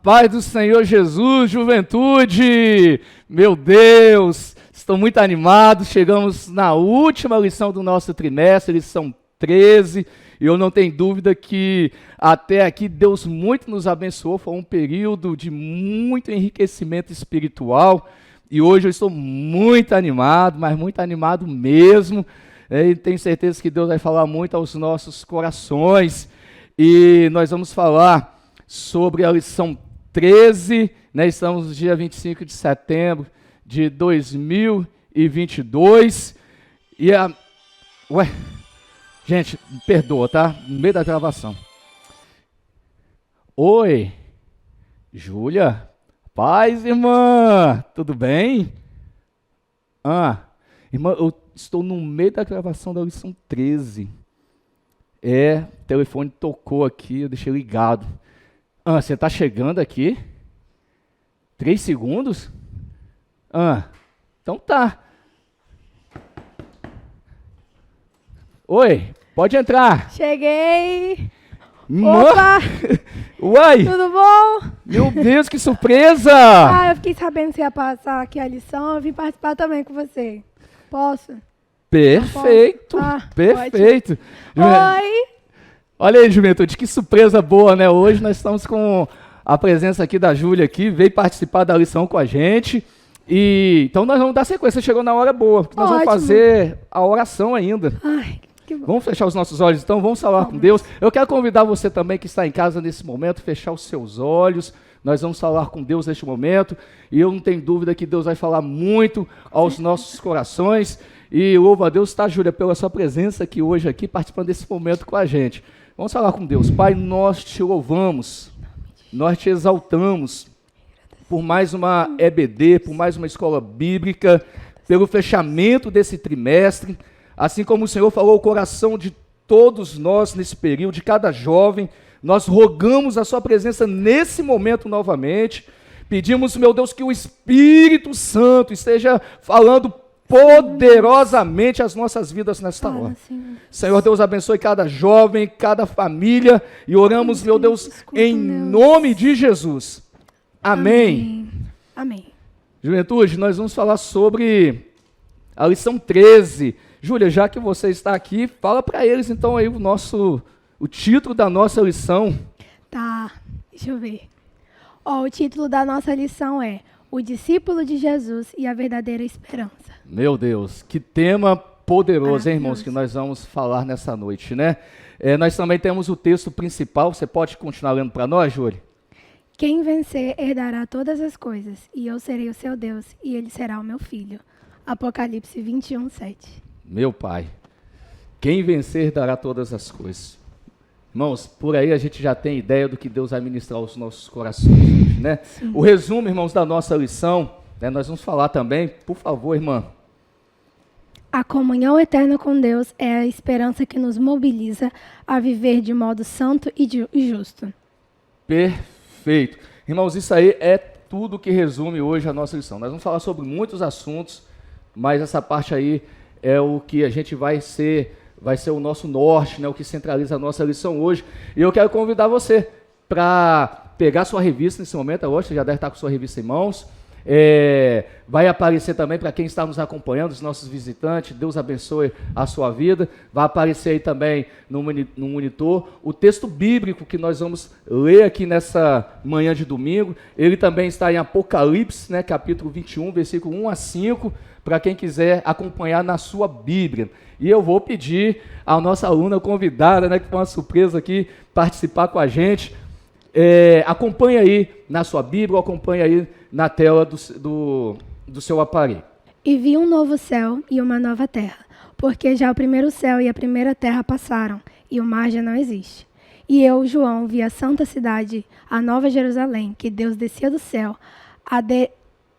paz do Senhor Jesus, juventude! Meu Deus, estou muito animado. Chegamos na última lição do nosso trimestre, lição 13, e eu não tenho dúvida que até aqui Deus muito nos abençoou. Foi um período de muito enriquecimento espiritual, e hoje eu estou muito animado, mas muito animado mesmo. E tenho certeza que Deus vai falar muito aos nossos corações, e nós vamos falar sobre a lição 13, né? Estamos no dia 25 de setembro de 2022. Gente, me perdoa, tá? No meio da gravação. Oi, Júlia. Paz, irmã. Tudo bem? Irmã, eu estou no meio da gravação da lição 13. O telefone tocou aqui, eu deixei ligado. Você está chegando aqui? 3 segundos? Então tá. Oi, pode entrar. Cheguei. Opa! Uai! Tudo bom? Meu Deus, que surpresa! Eu fiquei sabendo que você ia passar aqui a lição, eu vim participar também com você. Posso? Perfeito, perfeito. Oi! Olha aí, juventude, que surpresa boa, né? Hoje nós estamos com a presença aqui da Júlia aqui, veio participar da lição com a gente. E então nós vamos dar sequência, chegou na hora boa, porque nós vamos fazer a oração ainda. Ai, que bom. Vamos fechar os nossos olhos então, vamos falar com Deus. Eu quero convidar você também que está em casa nesse momento, fechar os seus olhos. Nós vamos falar com Deus neste momento, e eu não tenho dúvida que Deus vai falar muito aos nossos corações. E louvo a Deus, tá, Júlia, pela sua presença aqui hoje, aqui, participando desse momento com a gente. Vamos falar com Deus. Pai, nós te louvamos, nós te exaltamos por mais uma EBD, por mais uma escola bíblica, pelo fechamento desse trimestre, assim como o Senhor falou o coração de todos nós nesse período, de cada jovem, nós rogamos a sua presença nesse momento novamente, pedimos, meu Deus, que o Espírito Santo esteja falando poderosamente as nossas vidas nesta hora. Senhor Deus, abençoe cada jovem, cada família, e oramos, meu Deus, em nome de Jesus. Amém. Amém. Juventude, nós vamos falar sobre a lição 13. Júlia, já que você está aqui, fala para eles então aí o título da nossa lição. Tá, deixa eu ver. O título da nossa lição é O Discípulo de Jesus e a Verdadeira Esperança. Meu Deus, que tema poderoso, hein, irmãos, que nós vamos falar nessa noite, né? Nós também temos o texto principal, você pode continuar lendo para nós, Júlia? Quem vencer herdará todas as coisas, e eu serei o seu Deus, e ele será o meu filho. Apocalipse 21, 7. Meu Pai, quem vencer herdará todas as coisas. Irmãos, por aí a gente já tem ideia do que Deus vai ministrar aos nossos corações hoje, né? Sim. O resumo, irmãos, da nossa lição, né, nós vamos falar também, por favor, irmã. A comunhão eterna com Deus é a esperança que nos mobiliza a viver de modo santo e justo. Perfeito. Irmãos, isso aí é tudo que resume hoje a nossa lição. Nós vamos falar sobre muitos assuntos, mas essa parte aí é o que a gente vai ser o nosso norte, né, o que centraliza a nossa lição hoje. E eu quero convidar você para pegar sua revista nesse momento. Hoje você já deve estar com sua revista em mãos. Vai aparecer também para quem está nos acompanhando, os nossos visitantes. Deus abençoe a sua vida. Vai aparecer aí também no monitor o texto bíblico que nós vamos ler aqui nessa manhã de domingo. Ele também está em Apocalipse, né, capítulo 21, versículo 1 a 5, para quem quiser acompanhar na sua Bíblia. E eu vou pedir à nossa aluna convidada, né, que foi uma surpresa aqui, participar com a gente. Acompanhe aí na sua Bíblia, acompanhe aí na tela do seu aparelho. E vi um novo céu e uma nova terra, porque já o primeiro céu e a primeira terra passaram, e o mar já não existe. E eu, João, vi a santa cidade, a nova Jerusalém, que Deus descia do céu,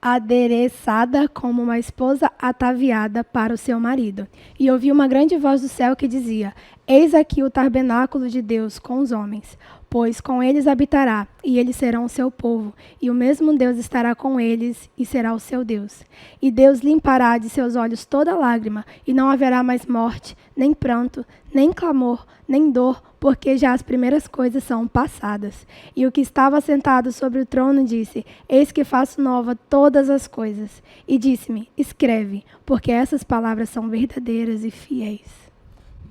adereçada como uma esposa ataviada para o seu marido. E ouvi uma grande voz do céu que dizia: Eis aqui o tabernáculo de Deus com os homens, pois com eles habitará, e eles serão o seu povo, e o mesmo Deus estará com eles, e será o seu Deus. E Deus limpará de seus olhos toda lágrima, e não haverá mais morte, nem pranto, nem clamor, nem dor, porque já as primeiras coisas são passadas. E o que estava sentado sobre o trono disse: Eis que faço nova todas as coisas. E disse-me: Escreve, porque essas palavras são verdadeiras e fiéis.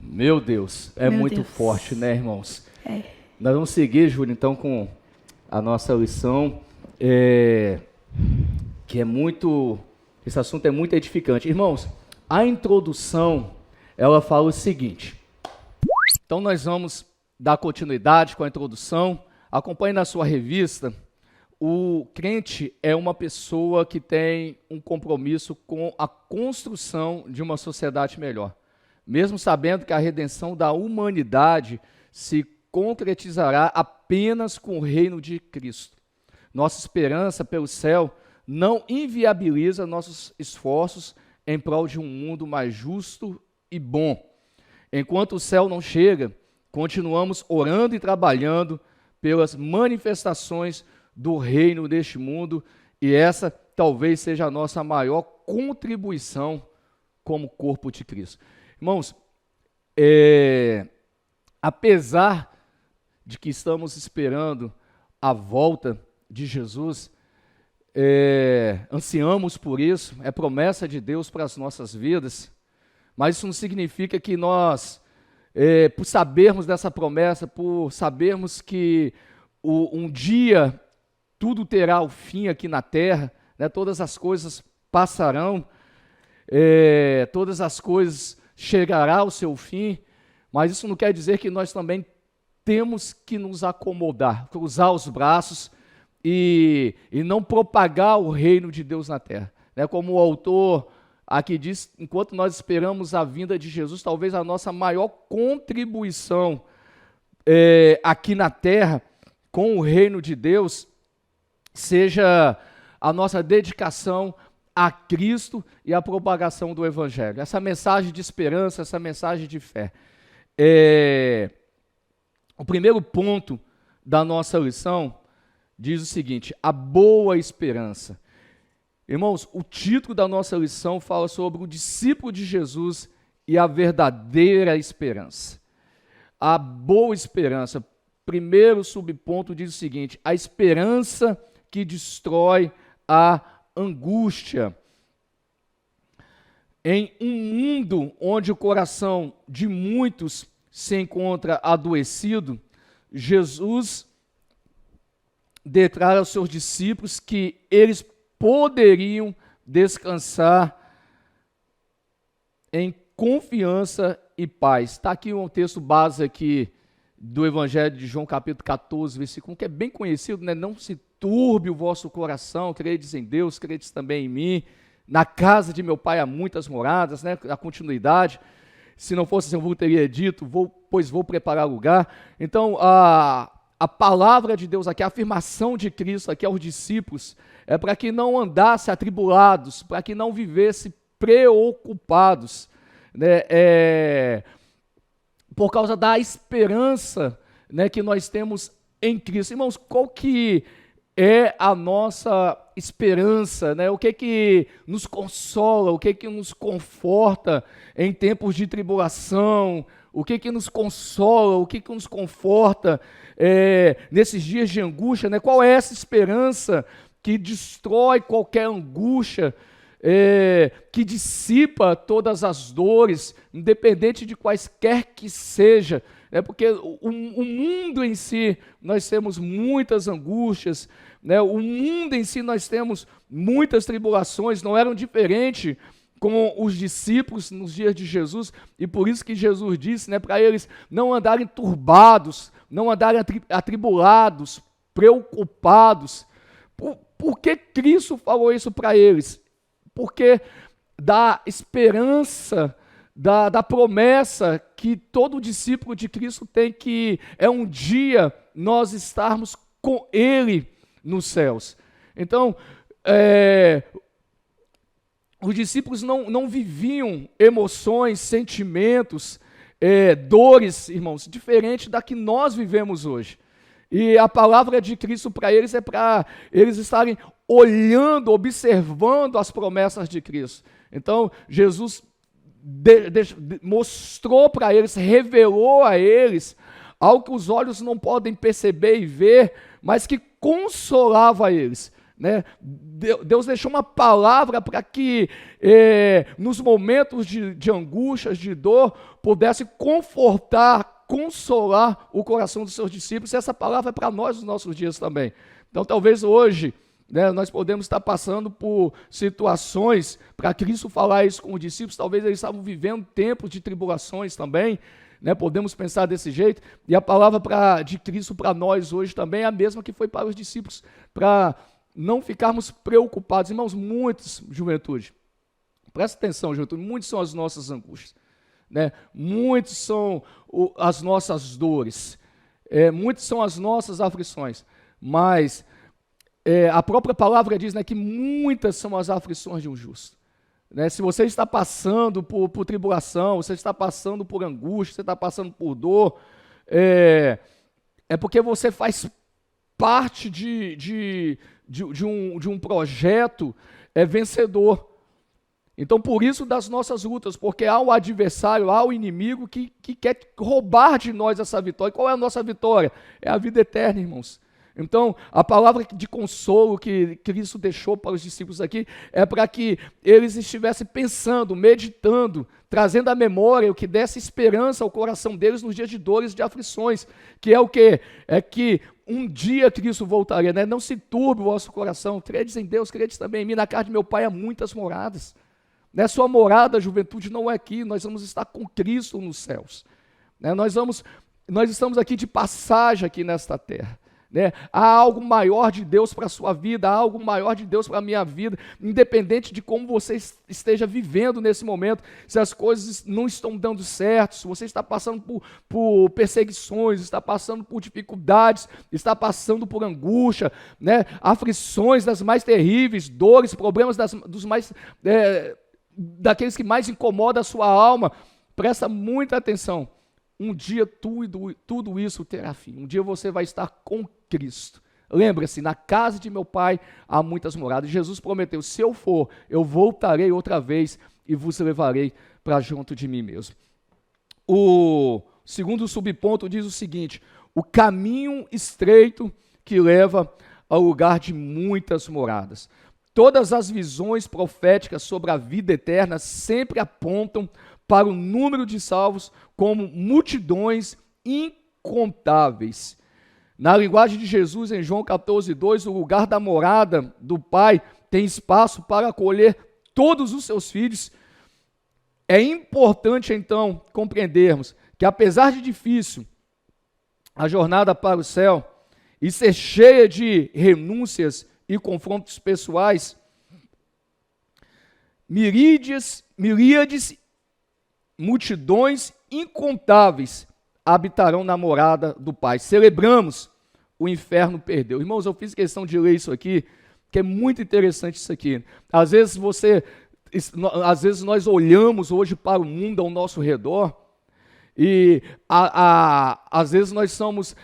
Meu Deus, é Meu muito Deus. forte, né, irmãos? É. Nós vamos seguir, Júlio, então, com a nossa lição, que é muito... Esse assunto é muito edificante. Irmãos, a introdução, ela fala o seguinte. Então, nós vamos dar continuidade com a introdução. Acompanhe na sua revista. O crente é uma pessoa que tem um compromisso com a construção de uma sociedade melhor. Mesmo sabendo que a redenção da humanidade se concretizará apenas com o reino de Cristo. Nossa esperança pelo céu não inviabiliza nossos esforços em prol de um mundo mais justo e bom. Enquanto o céu não chega, continuamos orando e trabalhando pelas manifestações do reino deste mundo, e essa talvez seja a nossa maior contribuição como corpo de Cristo. Irmãos, apesar de que estamos esperando a volta de Jesus, ansiamos por isso, é promessa de Deus para as nossas vidas, mas isso não significa que nós, por sabermos dessa promessa, por sabermos que um dia tudo terá o fim aqui na terra, né, todas as coisas passarão, todas as coisas chegará ao seu fim, mas isso não quer dizer que nós também temos que nos acomodar, cruzar os braços e não propagar o reino de Deus na terra. Né? Como o autor aqui diz, enquanto nós esperamos a vinda de Jesus, talvez a nossa maior contribuição aqui na terra com o reino de Deus seja a nossa dedicação a Cristo e a propagação do Evangelho. Essa mensagem de esperança, essa mensagem de fé. O primeiro ponto da nossa lição diz o seguinte: a boa esperança. Irmãos, o título da nossa lição fala sobre o discípulo de Jesus e a verdadeira esperança. A boa esperança. Primeiro subponto diz o seguinte: a esperança que destrói a angústia. Em um mundo onde o coração de muitos se encontra adoecido, Jesus declara aos seus discípulos que eles poderiam descansar em confiança e paz. Está aqui um texto base aqui do Evangelho de João, capítulo 14, versículo 1, que é bem conhecido, né? Não se turbe o vosso coração, credes em Deus, credes também em mim. Na casa de meu pai há muitas moradas, né? A continuidade. Se não fosse assim, eu teria dito, pois vou preparar lugar. Então, a palavra de Deus aqui, a afirmação de Cristo aqui aos discípulos, é para que não andassem atribulados, para que não vivessem preocupados, né? Por causa da esperança, né, que nós temos em Cristo. Irmãos, qual que é a nossa esperança, né? O que nos consola, o que nos conforta em tempos de tribulação, o que nos consola, o que nos conforta nesses dias de angústia, né? Qual é essa esperança que destrói qualquer angústia, que dissipa todas as dores, independente de quaisquer que seja, porque o mundo em si, nós temos muitas angústias, né? O mundo em si, nós temos muitas tribulações, não eram diferentes com os discípulos nos dias de Jesus, e por isso que Jesus disse, né, para eles não andarem turbados, não andarem atribulados, preocupados. Por que Cristo falou isso para eles? Porque da esperança, da promessa que todo discípulo de Cristo tem, que é um dia nós estarmos com Ele nos céus. Então, os discípulos não viviam emoções, sentimentos, dores, irmãos, diferente da que nós vivemos hoje. E a palavra de Cristo para eles é para eles estarem olhando, observando as promessas de Cristo. Então, Jesus mostrou para eles, revelou a eles algo que os olhos não podem perceber e ver, mas que consolava eles. Né? Deus deixou uma palavra para que nos momentos de angústias, de dor, pudesse confortar, consolar o coração dos seus discípulos. E essa palavra é para nós nos nossos dias também. Então talvez hoje, né, nós podemos estar passando por situações, para Cristo falar isso com os discípulos, talvez eles estavam vivendo tempos de tribulações também, né, podemos pensar desse jeito, e a palavra de Cristo para nós hoje também é a mesma que foi para os discípulos, para não ficarmos preocupados. Irmãos, muitos, juventude, presta atenção, juventude, muitas são as nossas angústias, né? Muitos são as nossas dores, muitas são as nossas aflições, mas a própria palavra diz, né, que muitas são as aflições de um justo. Né? Se você está passando por tribulação, você está passando por angústia, você está passando por dor, é porque você faz parte de um projeto vencedor. Então, por isso das nossas lutas, porque há o adversário, há o inimigo que quer roubar de nós essa vitória. E qual é a nossa vitória? É a vida eterna, irmãos. Então, a palavra de consolo que Cristo deixou para os discípulos aqui é para que eles estivessem pensando, meditando, trazendo à memória o que desse esperança ao coração deles nos dias de dores e de aflições, que é o quê? É que um dia Cristo voltaria, né? Não se turbe o vosso coração, credes em Deus, credes também em mim, na casa de meu Pai há muitas moradas. Né? Sua morada, juventude, não é aqui, nós vamos estar com Cristo nos céus. Né? Nós estamos aqui de passagem aqui nesta terra. Né? Há algo maior de Deus para a sua vida, há algo maior de Deus para a minha vida, independente de como você esteja vivendo nesse momento, se as coisas não estão dando certo, se você está passando por perseguições, está passando por dificuldades, está passando por angústia, né? Aflições das mais terríveis, dores, problemas daqueles que mais incomodam a sua alma, presta muita atenção. Um dia tudo isso terá fim. Um dia você vai estar com Cristo. Lembra-se, na casa de meu Pai há muitas moradas. Jesus prometeu, se eu for, eu voltarei outra vez e vos levarei para junto de mim mesmo. O segundo subponto diz o seguinte: o caminho estreito que leva ao lugar de muitas moradas. Todas as visões proféticas sobre a vida eterna sempre apontam para o número de salvos como multidões incontáveis. Na linguagem de Jesus, em João 14:2, o lugar da morada do Pai tem espaço para acolher todos os seus filhos. É importante, então, compreendermos que, apesar de difícil a jornada para o céu e ser cheia de renúncias e confrontos pessoais, miríades, multidões incontáveis habitarão na morada do Pai. Celebramos, o inferno perdeu. Irmãos, eu fiz questão de ler isso aqui, que é muito interessante isso aqui. Às vezes nós olhamos hoje para o mundo ao nosso redor e às vezes nós somos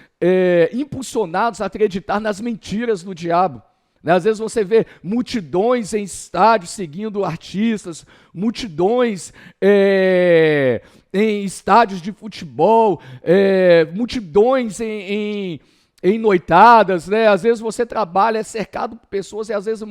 impulsionados a acreditar nas mentiras do diabo. Às vezes você vê multidões em estádios seguindo artistas, multidões em estádios de futebol, multidões em noitadas, né? Às vezes você trabalha, é cercado por pessoas, e às vezes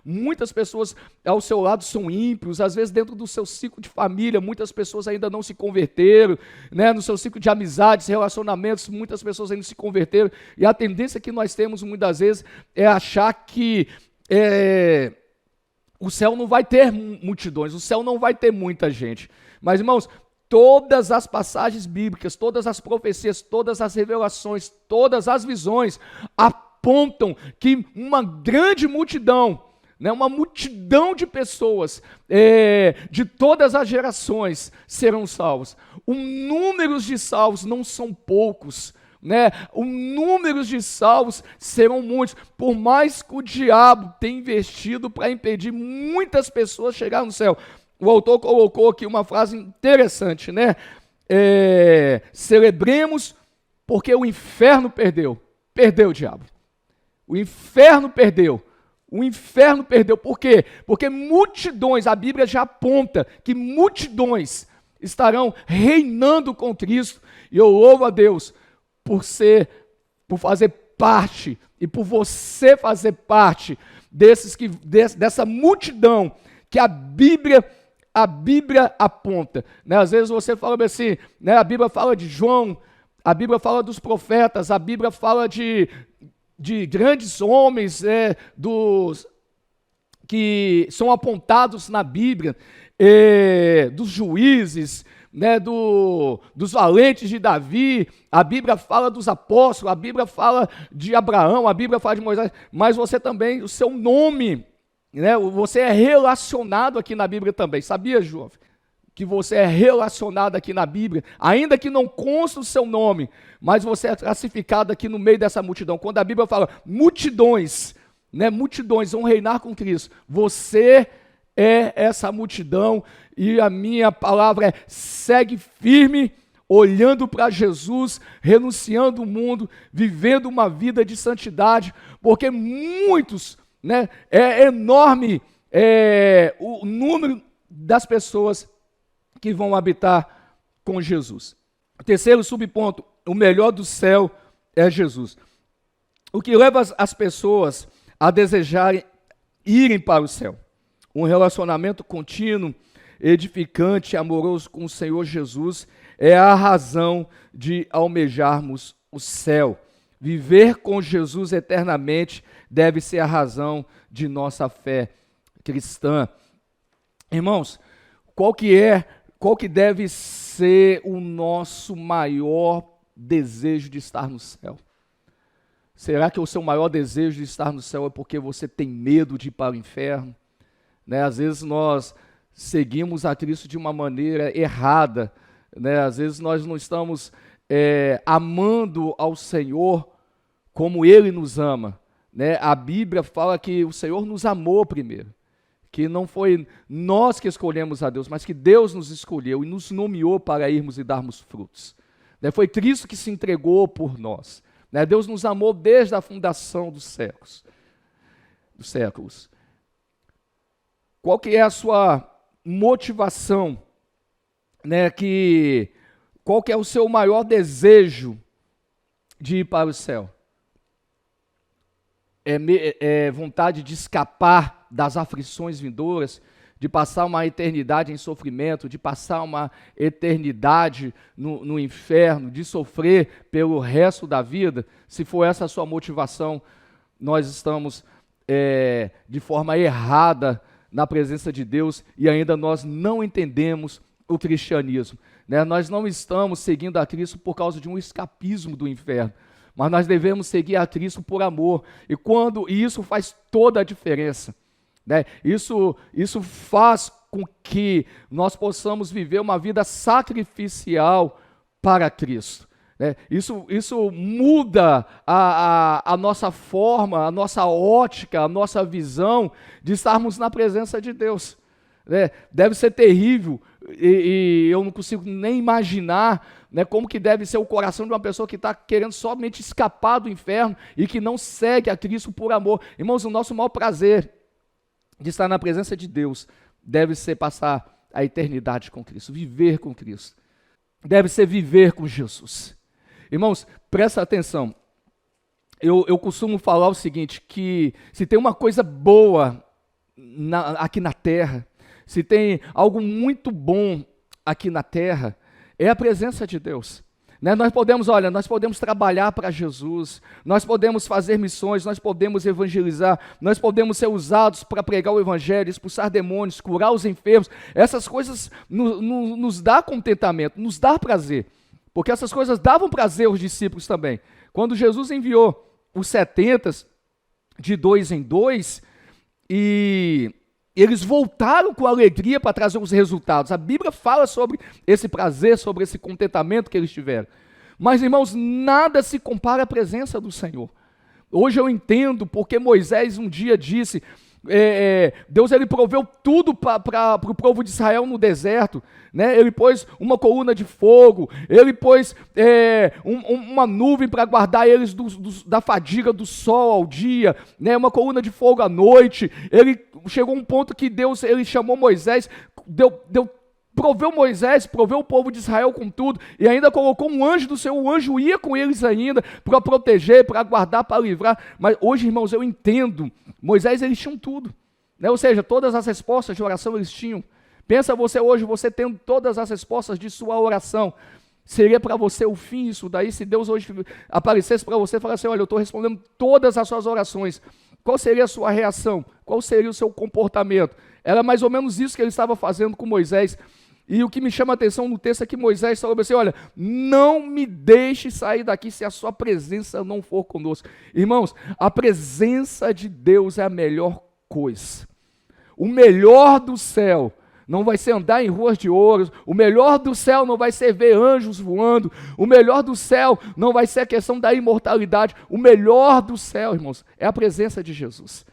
muitas pessoas ao seu lado são ímpios, às vezes dentro do seu ciclo de família, muitas pessoas ainda não se converteram, né? No seu ciclo de amizades, relacionamentos, muitas pessoas ainda não se converteram, e a tendência que nós temos muitas vezes é achar que o céu não vai ter multidões, o céu não vai ter muita gente. Mas, irmãos, todas as passagens bíblicas, todas as profecias, todas as revelações, todas as visões apontam que uma grande multidão, né, uma multidão de pessoas de todas as gerações serão salvos. Os números de salvos não são poucos, né? Os números de salvos serão muitos, por mais que o diabo tenha investido para impedir muitas pessoas chegar no céu. O autor colocou aqui uma frase interessante, né? Celebremos porque o inferno perdeu. Perdeu o diabo. O inferno perdeu. O inferno perdeu. Por quê? Porque multidões, a Bíblia já aponta que multidões estarão reinando com Cristo. E eu louvo a Deus por fazer parte e por você fazer parte dessa multidão que a Bíblia aponta. Né? Às vezes você fala assim, né? A Bíblia fala de João, a Bíblia fala dos profetas, a Bíblia fala de grandes homens, que são apontados na Bíblia, dos juízes, né, dos valentes de Davi. A Bíblia fala dos apóstolos, a Bíblia fala de Abraão, a Bíblia fala de Moisés, mas você também, o seu nome, né, você é relacionado aqui na Bíblia também. Sabia, jovem? Que você é relacionado aqui na Bíblia, ainda que não conste o seu nome, mas você é classificado aqui no meio dessa multidão. Quando a Bíblia fala multidões, né, multidões vão reinar com Cristo, você é essa multidão, e a minha palavra é: segue firme, olhando para Jesus, renunciando o mundo, vivendo uma vida de santidade, porque muitos, né, é enorme o número das pessoas que vão habitar com Jesus. O terceiro subponto: o melhor do céu é Jesus. O que leva as pessoas a desejarem irem para o céu? Um relacionamento contínuo, edificante, amoroso com o Senhor Jesus é a razão de almejarmos o céu. Viver com Jesus eternamente deve ser a razão de nossa fé cristã. Irmãos, qual que deve ser o nosso maior desejo de estar no céu? Será que o seu maior desejo de estar no céu é porque você tem medo de ir para o inferno? Né? Às vezes nós seguimos a Cristo de uma maneira errada, né? Às vezes nós não estamos amando ao Senhor como Ele nos ama, né? A Bíblia fala que o Senhor nos amou primeiro, que não foi nós que escolhemos a Deus, mas que Deus nos escolheu e nos nomeou para irmos e darmos frutos. Né? Foi Cristo que se entregou por nós. Né? Deus nos amou desde a fundação dos séculos. Qual que é a sua motivação? Né? Qual que é o seu maior desejo de ir para o céu? É vontade de escapar das aflições vindouras, de passar uma eternidade em sofrimento, de passar uma eternidade no inferno, de sofrer pelo resto da vida? Se for essa a sua motivação, nós estamos de forma errada na presença de Deus e ainda nós não entendemos o cristianismo. Né? Nós não estamos seguindo a Cristo por causa de um escapismo do inferno, mas nós devemos seguir a Cristo por amor, e isso faz toda a diferença. Né? Isso faz com que nós possamos viver uma vida sacrificial para Cristo. Né? Isso muda a nossa forma, a nossa ótica, a nossa visão de estarmos na presença de Deus. Né? Deve ser terrível, e eu não consigo nem imaginar, né, como que deve ser o coração de uma pessoa que está querendo somente escapar do inferno e que não segue a Cristo por amor. Irmãos, o nosso maior prazer de estar na presença de Deus deve ser passar a eternidade com Cristo, viver com Cristo. Deve ser viver com Jesus. Irmãos, presta atenção. Eu costumo falar o seguinte, que se tem uma coisa boa aqui na terra, se tem algo muito bom aqui na terra, é a presença de Deus. Né? Nós podemos trabalhar para Jesus, nós podemos fazer missões, nós podemos evangelizar, nós podemos ser usados para pregar o evangelho, expulsar demônios, curar os enfermos. Essas coisas nos dá contentamento, nos dá prazer, porque essas coisas davam prazer aos discípulos também. Quando Jesus enviou os 70 de 2 em 2, e eles voltaram com alegria para trazer os resultados. A Bíblia fala sobre esse prazer, sobre esse contentamento que eles tiveram. Mas, irmãos, nada se compara à presença do Senhor. Hoje eu entendo porque Moisés um dia disse, Deus ele proveu tudo para o povo de Israel no deserto. Né? Ele pôs uma coluna de fogo, ele pôs uma nuvem para guardar eles da fadiga do sol ao dia, né? Uma coluna de fogo à noite. Ele chegou a um ponto que Deus ele chamou Moisés, deu proveu Moisés, proveu o povo de Israel com tudo, e ainda colocou um anjo do Senhor, o anjo ia com eles ainda, para proteger, para guardar, para livrar. Mas hoje, irmãos, eu entendo, Moisés, eles tinham tudo, né? Ou seja, todas as respostas de oração eles tinham. Pensa você hoje, você tendo todas as respostas de sua oração, seria para você o fim isso daí? Se Deus hoje aparecesse para você e falasse, olha, eu estou respondendo todas as suas orações, qual seria a sua reação? Qual seria o seu comportamento? Era mais ou menos isso que ele estava fazendo com Moisés. E o que me chama a atenção no texto é que Moisés falou assim, olha, não me deixe sair daqui se a sua presença não for conosco. Irmãos, a presença de Deus é a melhor coisa. O melhor do céu não vai ser andar em ruas de ouro, o melhor do céu não vai ser ver anjos voando, o melhor do céu não vai ser a questão da imortalidade, o melhor do céu, irmãos, é a presença de Jesus.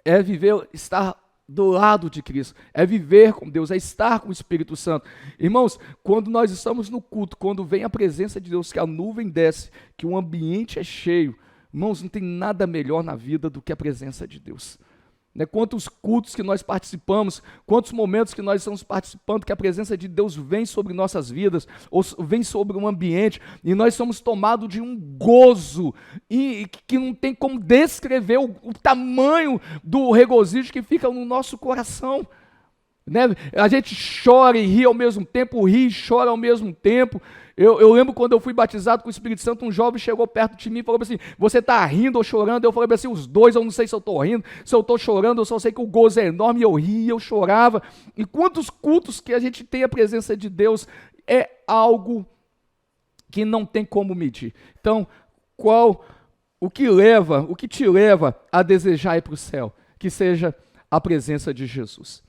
É viver, estar do lado de Cristo, é viver com Deus, é estar com o Espírito Santo. Irmãos, quando nós estamos no culto, quando vem a presença de Deus, que a nuvem desce, que o ambiente é cheio, irmãos, não tem nada melhor na vida do que a presença de Deus. Quantos cultos que nós participamos, quantos momentos que nós estamos participando, que a presença de Deus vem sobre nossas vidas, ou vem sobre um ambiente, e nós somos tomados de um gozo, e que não tem como descrever o tamanho do regozijo que fica no nosso coração. A gente chora e ri ao mesmo tempo, ri e chora ao mesmo tempo. Eu lembro quando eu fui batizado com o Espírito Santo, um jovem chegou perto de mim e falou assim, você está rindo ou chorando? Eu falei assim, os dois, eu não sei se eu estou rindo, se eu estou chorando, eu só sei que o gozo é enorme, e eu ria, eu chorava. E quantos cultos que a gente tem a presença de Deus, é algo que não tem como medir. Então, o que te leva a desejar ir para o céu? Que seja a presença de Jesus.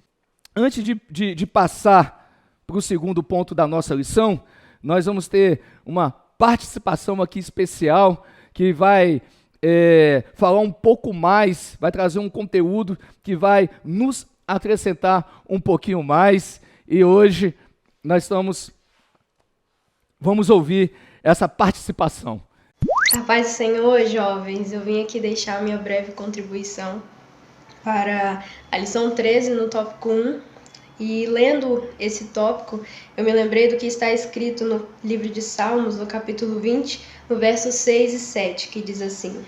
Antes de passar para o segundo ponto da nossa lição, nós vamos ter uma participação aqui especial que vai falar um pouco mais, vai trazer um conteúdo que vai nos acrescentar um pouquinho mais. E hoje nós vamos ouvir essa participação. A paz do Senhor, jovens, eu vim aqui deixar minha breve contribuição para a lição 13 no tópico 1, e lendo esse tópico, eu me lembrei do que está escrito no livro de Salmos, no capítulo 20, no versos 6 e 7, que diz assim: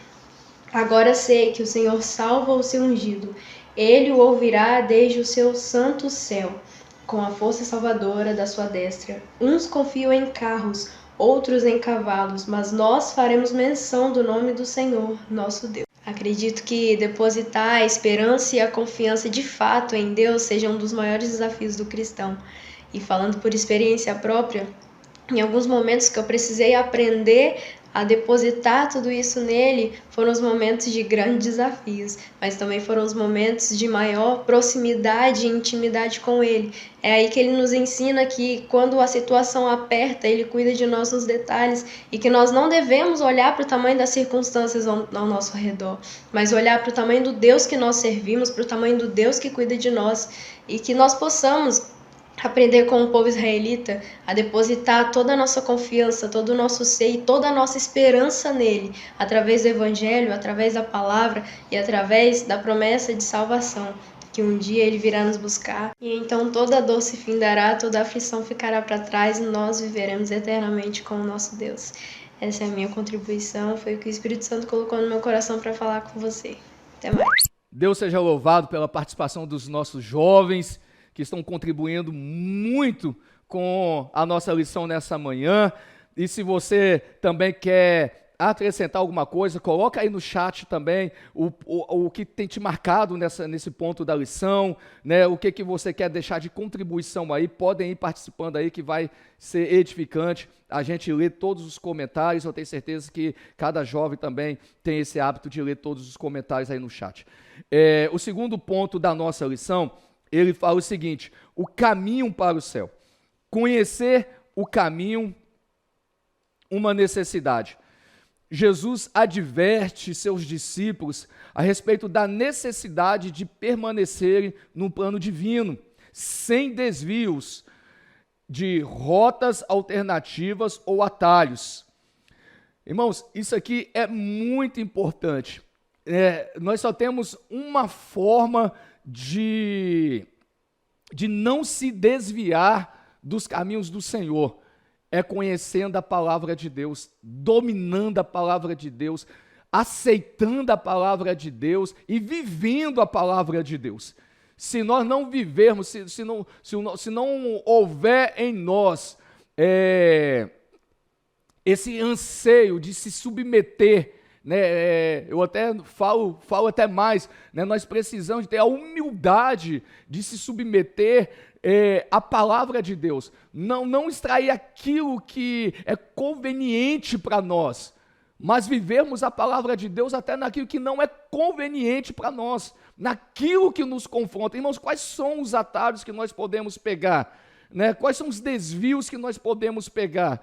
agora sei que o Senhor salva o seu ungido, ele o ouvirá desde o seu santo céu, com a força salvadora da sua destra. Uns confiam em carros, outros em cavalos, mas nós faremos menção do nome do Senhor, nosso Deus. Acredito que depositar a esperança e a confiança de fato em Deus seja um dos maiores desafios do cristão. E falando por experiência própria, em alguns momentos que eu precisei aprender a depositar tudo isso nele, foram os momentos de grandes desafios, mas também foram os momentos de maior proximidade e intimidade com ele. É aí que ele nos ensina que quando a situação aperta, ele cuida de nós nos detalhes, e que nós não devemos olhar para o tamanho das circunstâncias ao nosso redor, mas olhar para o tamanho do Deus que nós servimos, para o tamanho do Deus que cuida de nós, e que nós possamos aprender com o povo israelita a depositar toda a nossa confiança, todo o nosso ser e toda a nossa esperança nele, através do evangelho, através da palavra e através da promessa de salvação, que um dia ele virá nos buscar, e então toda dor se findará, toda aflição ficará para trás e nós viveremos eternamente com o nosso Deus. Essa é a minha contribuição, foi o que o Espírito Santo colocou no meu coração para falar com você. Até mais. Deus seja louvado pela participação dos nossos jovens, que estão contribuindo muito com a nossa lição nessa manhã. E se você também quer acrescentar alguma coisa, coloca aí no chat também o que tem te marcado nesse ponto da lição, né? O que você quer deixar de contribuição aí, podem ir participando aí, que vai ser edificante. A gente lê todos os comentários, eu tenho certeza que cada jovem também tem esse hábito de ler todos os comentários aí no chat. O segundo ponto da nossa lição, ele fala o seguinte: o caminho para o céu. Conhecer o caminho, uma necessidade. Jesus adverte seus discípulos a respeito da necessidade de permanecerem no plano divino, sem desvios de rotas alternativas ou atalhos. Irmãos, isso aqui é muito importante. Nós só temos uma forma de de não se desviar dos caminhos do Senhor, é conhecendo a palavra de Deus, dominando a palavra de Deus, aceitando a palavra de Deus e vivendo a palavra de Deus. Se nós não vivermos, se não houver em nós esse anseio de se submeter, né, eu até falo até mais, né, nós precisamos ter a humildade de se submeter à palavra de Deus, não extrair aquilo que é conveniente para nós, mas vivermos a palavra de Deus até naquilo que não é conveniente para nós, naquilo que nos confronta. Irmãos, quais são os atalhos que nós podemos pegar? Né? Quais são os desvios que nós podemos pegar?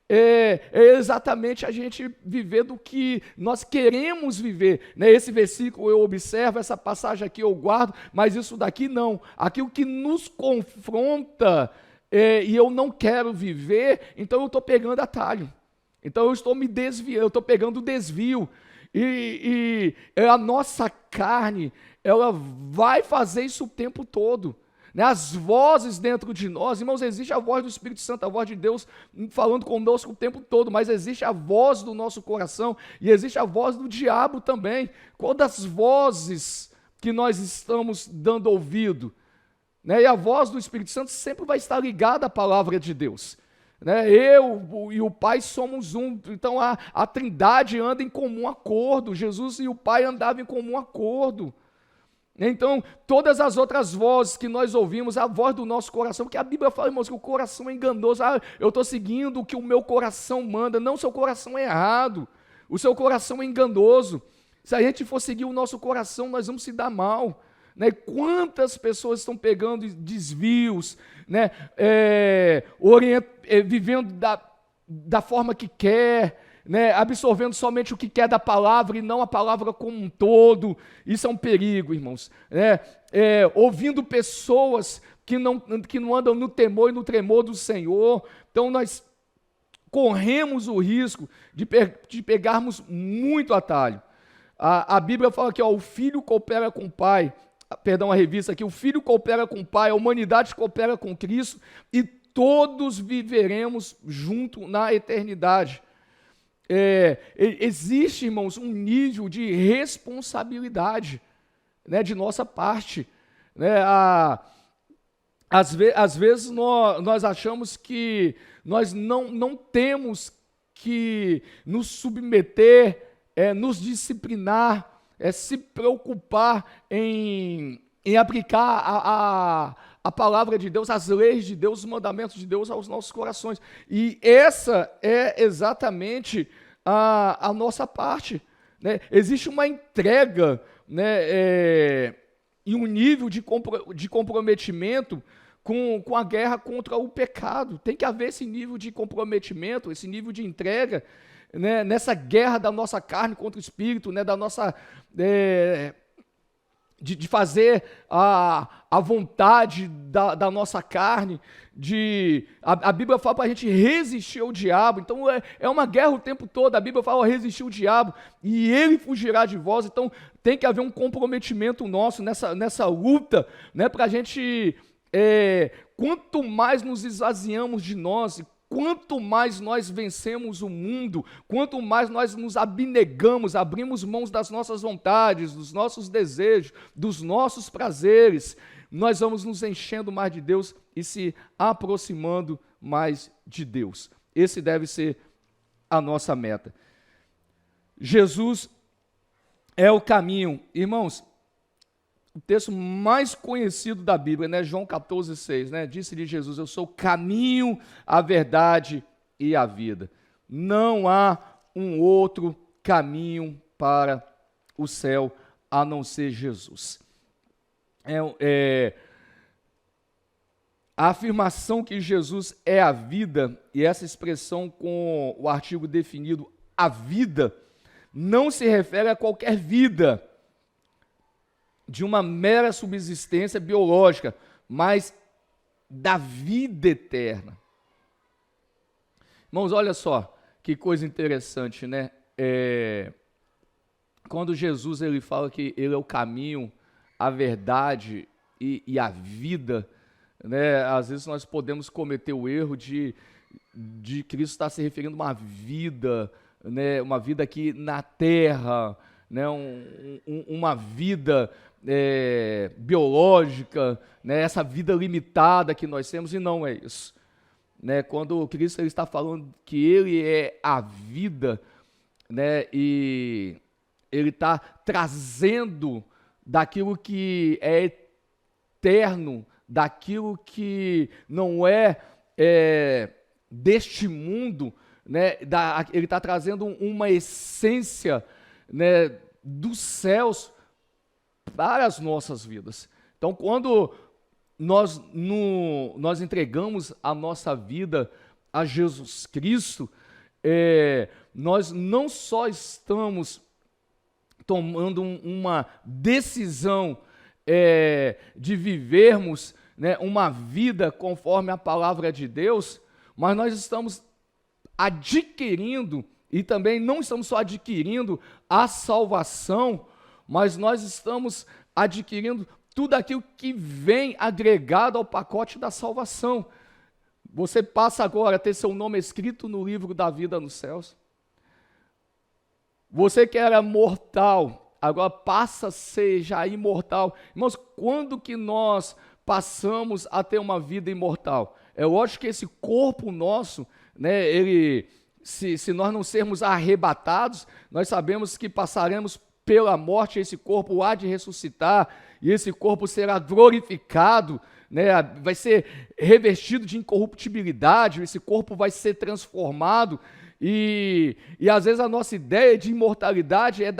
É exatamente a gente viver do que nós queremos viver. Né? Esse versículo eu observo, essa passagem aqui eu guardo, mas isso daqui não. Aquilo que nos confronta e eu não quero viver, então eu estou pegando atalho. Então eu estou me desviando, eu estou pegando o desvio. E a nossa carne, ela vai fazer isso o tempo todo. Né? As vozes dentro de nós, irmãos, existe a voz do Espírito Santo, a voz de Deus falando conosco o tempo todo, mas existe a voz do nosso coração e existe a voz do diabo também. Qual das vozes que nós estamos dando ouvido? Né? E a voz do Espírito Santo sempre vai estar ligada à palavra de Deus. Né? Eu e o Pai somos um, então a Trindade anda em comum acordo, Jesus e o Pai andavam em comum acordo. Então, todas as outras vozes que nós ouvimos, a voz do nosso coração, porque a Bíblia fala, irmãos, que o coração é enganoso. Eu estou seguindo o que o meu coração manda. Não, seu coração é errado, o seu coração é enganoso. Se a gente for seguir o nosso coração, nós vamos se dar mal. Né? Quantas pessoas estão pegando desvios, né? Vivendo da forma que quer, né? Absorvendo somente o que quer da palavra e não a palavra como um todo. Isso é um perigo, irmãos. Né? Ouvindo pessoas que não andam no temor e no tremor do Senhor. Então nós corremos o risco de pegarmos muito atalho. A Bíblia fala que o filho coopera com o pai. Perdão, a revista aqui, o Filho coopera com o Pai, a humanidade coopera com Cristo e todos viveremos junto na eternidade. Existe, irmãos, um nível de responsabilidade, né, de nossa parte. Né? Às vezes nós achamos que nós não temos que nos submeter, nos disciplinar, se preocupar em aplicar a palavra de Deus, as leis de Deus, os mandamentos de Deus aos nossos corações. E essa é exatamente a nossa parte. Né? Existe uma entrega, né, e um nível de comprometimento com a guerra contra o pecado. Tem que haver esse nível de comprometimento, esse nível de entrega, né, nessa guerra da nossa carne contra o espírito, né, da nossa de fazer a vontade da nossa carne, a Bíblia fala para a gente resistir ao diabo. Então é uma guerra o tempo todo. A Bíblia fala resistir ao diabo e ele fugirá de vós. Então tem que haver um comprometimento nosso nessa luta, né, para a gente, quanto mais nos esvaziamos de nós, quanto mais nós vencemos o mundo, quanto mais nós nos abnegamos, abrimos mãos das nossas vontades, dos nossos desejos, dos nossos prazeres, nós vamos nos enchendo mais de Deus e se aproximando mais de Deus. Esse deve ser a nossa meta. Jesus é o caminho. Irmãos, o texto mais conhecido da Bíblia, né? João 14,6, né? Disse-lhe Jesus: eu sou o caminho, a verdade e a vida. Não há um outro caminho para o céu a não ser Jesus. A afirmação que Jesus é a vida, e essa expressão com o artigo definido, a vida, não se refere a qualquer vida de uma mera subsistência biológica, mas da vida eterna. Irmãos, olha só que coisa interessante, né? Quando Jesus ele fala que ele é o caminho, a verdade e a vida, né? Às vezes nós podemos cometer o erro de Cristo estar se referindo a uma vida, né? Uma vida aqui na terra, né? Uma vida biológica, né? Essa vida limitada que nós temos, e não é isso. Né? Quando Cristo ele está falando que Ele é a vida, né? E Ele está trazendo daquilo que é eterno, daquilo que não é deste mundo, né? Ele está trazendo uma essência, né, dos céus para as nossas vidas. Então, quando nós entregamos a nossa vida a Jesus Cristo, nós não só estamos tomando uma decisão de vivermos, né, uma vida conforme a palavra de Deus, mas nós estamos adquirindo, e também não estamos só adquirindo a salvação, mas nós estamos adquirindo tudo aquilo que vem agregado ao pacote da salvação. Você passa agora a ter seu nome escrito no livro da vida nos céus. Você que era mortal, agora passa a ser já imortal. Irmãos, quando que nós passamos a ter uma vida imortal? É lógico que esse corpo nosso, né, se nós não sermos arrebatados, nós sabemos que passaremos pela morte, esse corpo há de ressuscitar, e esse corpo será glorificado, né, vai ser revestido de incorruptibilidade, esse corpo vai ser transformado, e às vezes a nossa ideia de imortalidade é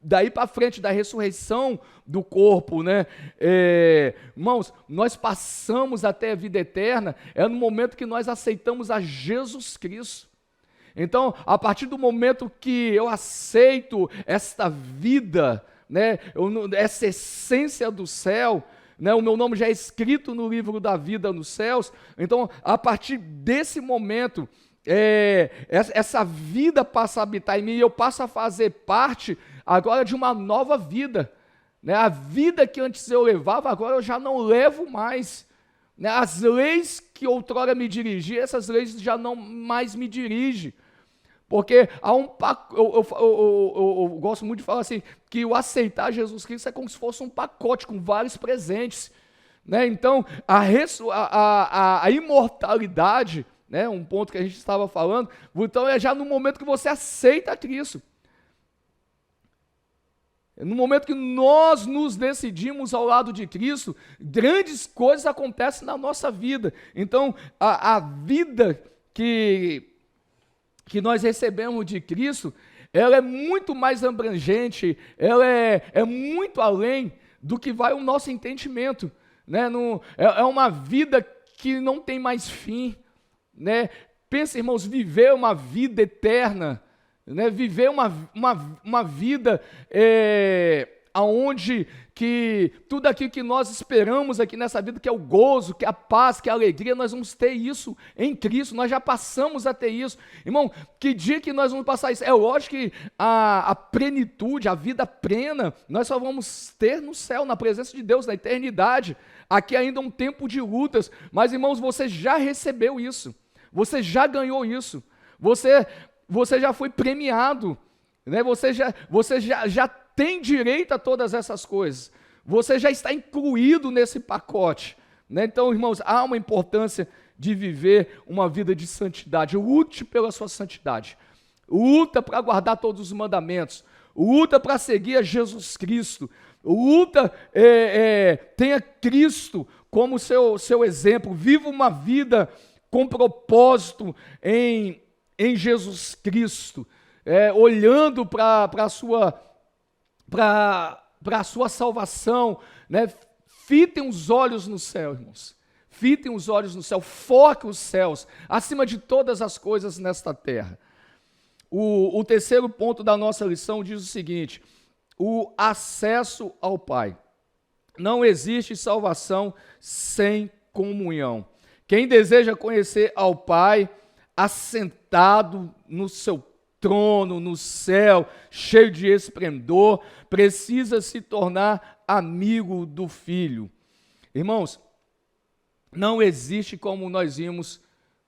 daí para frente, da ressurreição do corpo, né? Irmãos, nós passamos até a vida eterna, no momento que nós aceitamos a Jesus Cristo. Então, a partir do momento que eu aceito esta vida, né, essa essência do céu, né, o meu nome já é escrito no livro da vida nos céus, então, a partir desse momento, essa vida passa a habitar em mim e eu passo a fazer parte agora de uma nova vida. Né? A vida que antes eu levava, agora eu já não levo mais. Né? As leis que outrora me dirigiam, essas leis já não mais me dirigem. Porque há eu gosto muito de falar assim, que o aceitar Jesus Cristo é como se fosse um pacote com vários presentes. Né? Então, a imortalidade, né, um ponto que a gente estava falando, então é já no momento que você aceita Cristo. No momento que nós nos decidimos ao lado de Cristo, grandes coisas acontecem na nossa vida. Então, a vida que nós recebemos de Cristo, ela é muito mais abrangente, ela é muito além do que vai o nosso entendimento. Né? É uma vida que não tem mais fim. Né? Pensa, irmãos, viver uma vida eterna, né? Viver uma vida onde que tudo aquilo que nós esperamos aqui nessa vida, que é o gozo, que é a paz, que é a alegria, nós vamos ter isso em Cristo, nós já passamos a ter isso. Irmão, que dia que nós vamos passar isso? É lógico que a plenitude, a vida plena, nós só vamos ter no céu, na presença de Deus, na eternidade. Aqui ainda é um tempo de lutas, mas irmãos, você já recebeu isso, você já ganhou isso, você já foi premiado, né? Você já tem direito a todas essas coisas, você já está incluído nesse pacote. Né? Então, irmãos, há uma importância de viver uma vida de santidade. Lute pela sua santidade, luta para guardar todos os mandamentos, luta para seguir a Jesus Cristo, luta, tenha Cristo como seu exemplo, viva uma vida com propósito em Jesus Cristo, olhando para a sua salvação, né? Fitem os olhos no céu, irmãos, fitem os olhos no céu, foque os céus, acima de todas as coisas nesta terra. O terceiro ponto da nossa lição diz o seguinte: o acesso ao Pai. Não existe salvação sem comunhão. Quem deseja conhecer ao Pai, assentado no seu trono, no céu, cheio de esplendor, precisa se tornar amigo do Filho. Irmãos, não existe, como nós vimos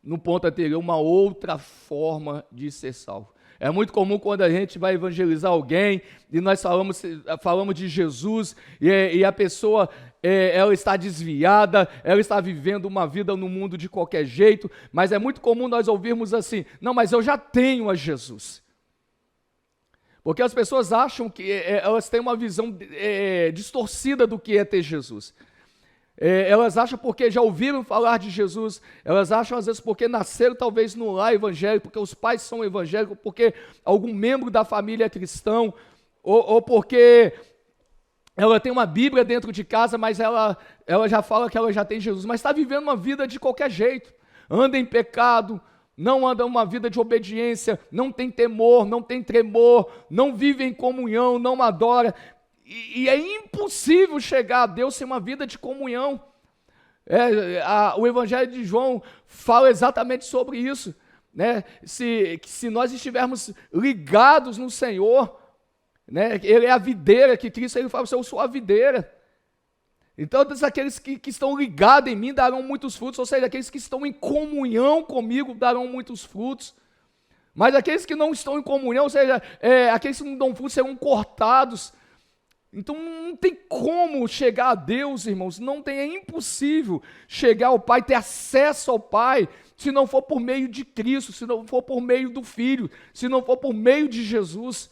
no ponto anterior, uma outra forma de ser salvo. É muito comum quando a gente vai evangelizar alguém e nós falamos de Jesus e a pessoa ela está desviada, ela está vivendo uma vida no mundo de qualquer jeito, mas é muito comum nós ouvirmos assim: não, mas eu já tenho a Jesus. Porque as pessoas acham que elas têm uma visão distorcida do que é ter Jesus. Elas acham porque já ouviram falar de Jesus, elas acham às vezes porque nasceram talvez no lar evangélico, porque os pais são evangélicos, porque algum membro da família é cristão, ou porque ela tem uma Bíblia dentro de casa, mas ela já fala que ela já tem Jesus, mas está vivendo uma vida de qualquer jeito, anda em pecado, não anda uma vida de obediência, não tem temor, não tem tremor, não vive em comunhão, não adora. E é impossível chegar a Deus sem uma vida de comunhão. O Evangelho de João fala exatamente sobre isso, né? Se nós estivermos ligados no Senhor, né? Ele é a videira, que Cristo ele fala: eu sou a videira. Então, todos aqueles que estão ligados em mim darão muitos frutos, ou seja, aqueles que estão em comunhão comigo darão muitos frutos. Mas aqueles que não estão em comunhão, ou seja, aqueles que não dão frutos serão cortados. Então não tem como chegar a Deus, irmãos, é impossível chegar ao Pai, ter acesso ao Pai, se não for por meio de Cristo, se não for por meio do Filho, se não for por meio de Jesus.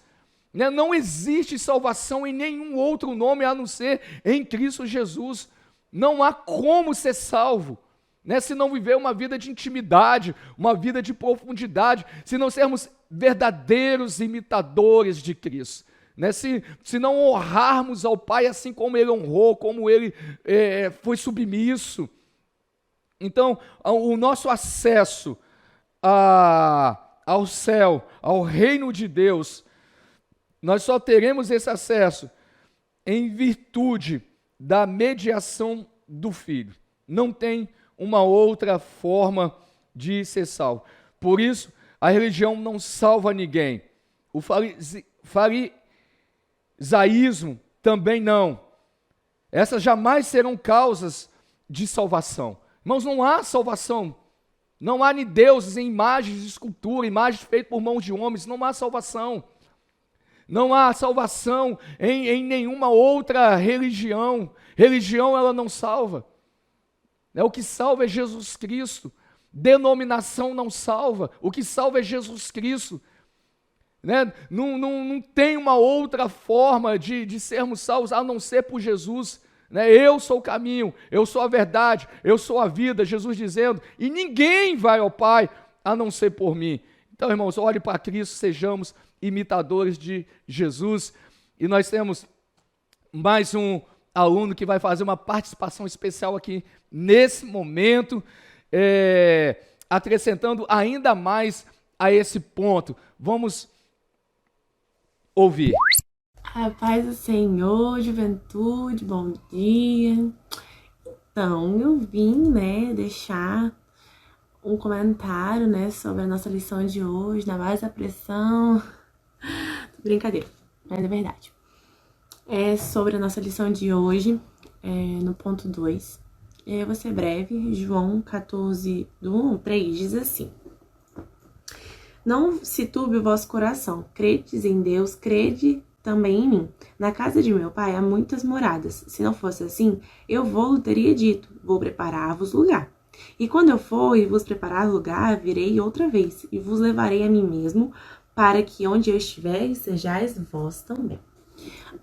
Não existe salvação em nenhum outro nome a não ser em Cristo Jesus. Não há como ser salvo, se não viver uma vida de intimidade, uma vida de profundidade, se não sermos verdadeiros imitadores de Cristo. Se não honrarmos ao Pai assim como Ele honrou, como Ele foi submisso. Então, o nosso acesso ao céu, ao reino de Deus, nós só teremos esse acesso em virtude da mediação do Filho. Não tem uma outra forma de ser salvo. Por isso, a religião não salva ninguém. O farisaísmo também não. Essas jamais serão causas de salvação. Irmãos, não há salvação. Não há nem deuses em imagens de escultura, imagens feitas por mãos de homens. Não há salvação. Não há salvação em nenhuma outra religião. Religião, ela não salva. O que salva é Jesus Cristo. Denominação não salva. O que salva é Jesus Cristo. Não tem uma outra forma de sermos salvos a não ser por Jesus. Eu sou o caminho, eu sou a verdade, eu sou a vida, Jesus dizendo, e ninguém vai ao Pai a não ser por mim. Então, irmãos, olhe para Cristo, sejamos imitadores de Jesus. E nós temos mais um aluno que vai fazer uma participação especial aqui nesse momento, acrescentando ainda mais a esse ponto. Vamos ouvir. A paz do Senhor, juventude, bom dia. Então, eu vim, deixar um comentário, sobre a nossa lição de hoje, na base da pressão. Brincadeira, mas é verdade. É sobre a nossa lição de hoje, no ponto 2. Eu vou ser breve. João 14, do 1 ao 3, diz assim: Não se turbe o vosso coração, credes em Deus, crede também em mim. Na casa de meu pai há muitas moradas. Se não fosse assim, eu vou-lo teria dito, vou preparar-vos lugar. E quando eu for e vos preparar lugar, virei outra vez, e vos levarei a mim mesmo, para que onde eu estiver, sejais vós também.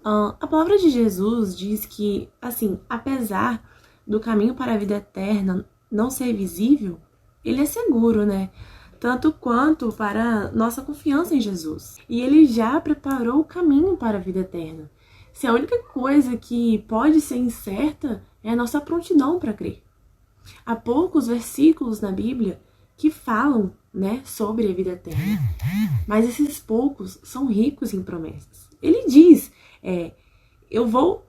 A palavra de Jesus diz que, assim, apesar do caminho para a vida eterna não ser visível, ele é seguro, Tanto quanto para nossa confiança em Jesus. E ele já preparou o caminho para a vida eterna. Se a única coisa que pode ser incerta é a nossa prontidão para crer. Há poucos versículos na Bíblia que falam, sobre a vida eterna. Mas esses poucos são ricos em promessas. Ele diz, eu vou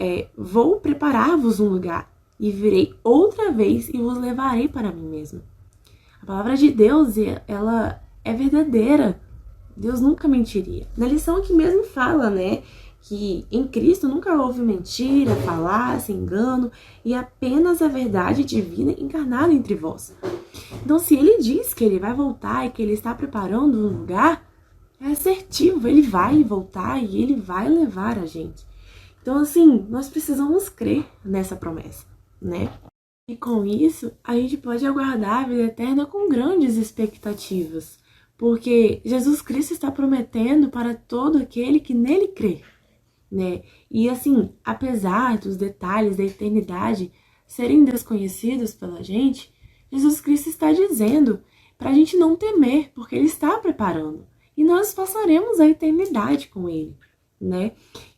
preparar-vos um lugar e virei outra vez e vos levarei para mim mesmo. A palavra de Deus, ela é verdadeira. Deus nunca mentiria. Na lição aqui mesmo fala, que em Cristo nunca houve mentira, falácia, engano, e apenas a verdade divina encarnada entre vós. Então, se ele diz que ele vai voltar e que ele está preparando um lugar, é assertivo, ele vai voltar e ele vai levar a gente. Então, assim, nós precisamos crer nessa promessa, né? E com isso, a gente pode aguardar a vida eterna com grandes expectativas, porque Jesus Cristo está prometendo para todo aquele que nele crê, né? E assim, apesar dos detalhes da eternidade serem desconhecidos pela gente, Jesus Cristo está dizendo para a gente não temer, porque ele está preparando. E nós passaremos a eternidade com ele, né?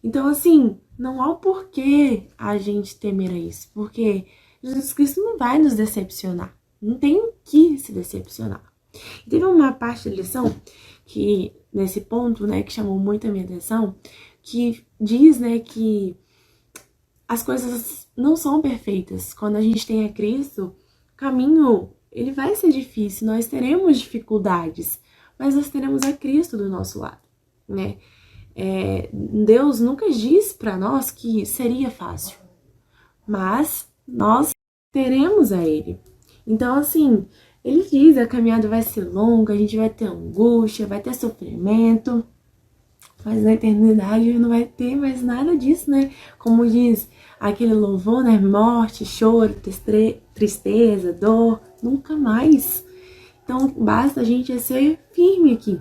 Então, assim, não há o porquê a gente temer a isso, porque Jesus Cristo não vai nos decepcionar. Não tem o que se decepcionar. E teve uma parte da lição que, nesse ponto, né, que chamou muito a minha atenção, que diz, né, que as coisas não são perfeitas. Quando a gente tem a Cristo, o caminho, ele vai ser difícil, nós teremos dificuldades, mas nós teremos a Cristo do nosso lado, né? Deus nunca diz para nós que seria fácil, mas nós teremos a Ele. Então, assim, Ele diz, a caminhada vai ser longa, a gente vai ter angústia, vai ter sofrimento, mas na eternidade não vai ter mais nada disso, né? Como diz aquele louvor, né? Morte, choro, tristeza, dor, nunca mais. Então, basta a gente ser firme aqui,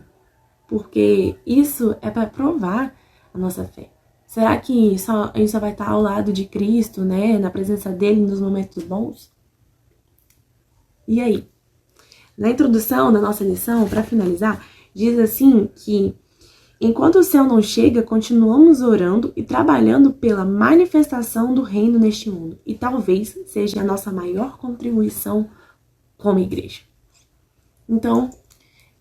porque isso é para provar a nossa fé. Será que a gente só vai estar ao lado de Cristo, né? Na presença dele nos momentos bons? E aí? Na introdução da nossa lição, para finalizar, diz assim que enquanto o céu não chega, continuamos orando e trabalhando pela manifestação do reino neste mundo. E talvez seja a nossa maior contribuição como igreja. Então,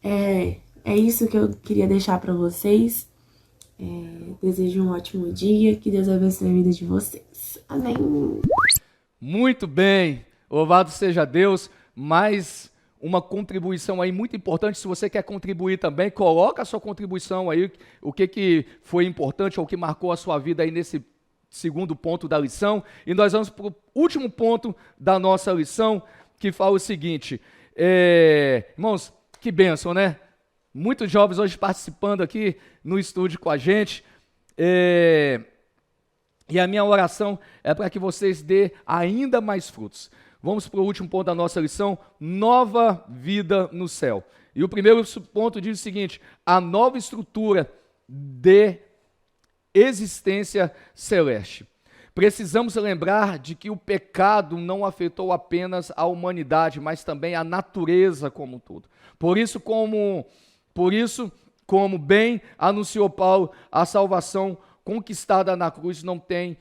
é isso que eu queria deixar para vocês. Desejo um ótimo dia, que Deus abençoe a vida de vocês. Amém. Muito bem, louvado seja Deus. Mais uma contribuição aí muito importante. Se você quer contribuir também, coloca a sua contribuição aí, o que foi importante ou o que marcou a sua vida aí nesse segundo ponto da lição. E nós vamos para o último ponto da nossa lição, que fala o seguinte, irmãos, que bênção, né? Muitos jovens hoje participando aqui no estúdio com a gente, e a minha oração é para que vocês dê ainda mais frutos. Vamos para o último ponto da nossa lição, nova vida no céu. E o primeiro ponto diz o seguinte, a nova estrutura de existência celeste. Precisamos lembrar de que o pecado não afetou apenas a humanidade, mas também a natureza como um todo. Por isso, como bem anunciou Paulo, a salvação conquistada na cruz não tem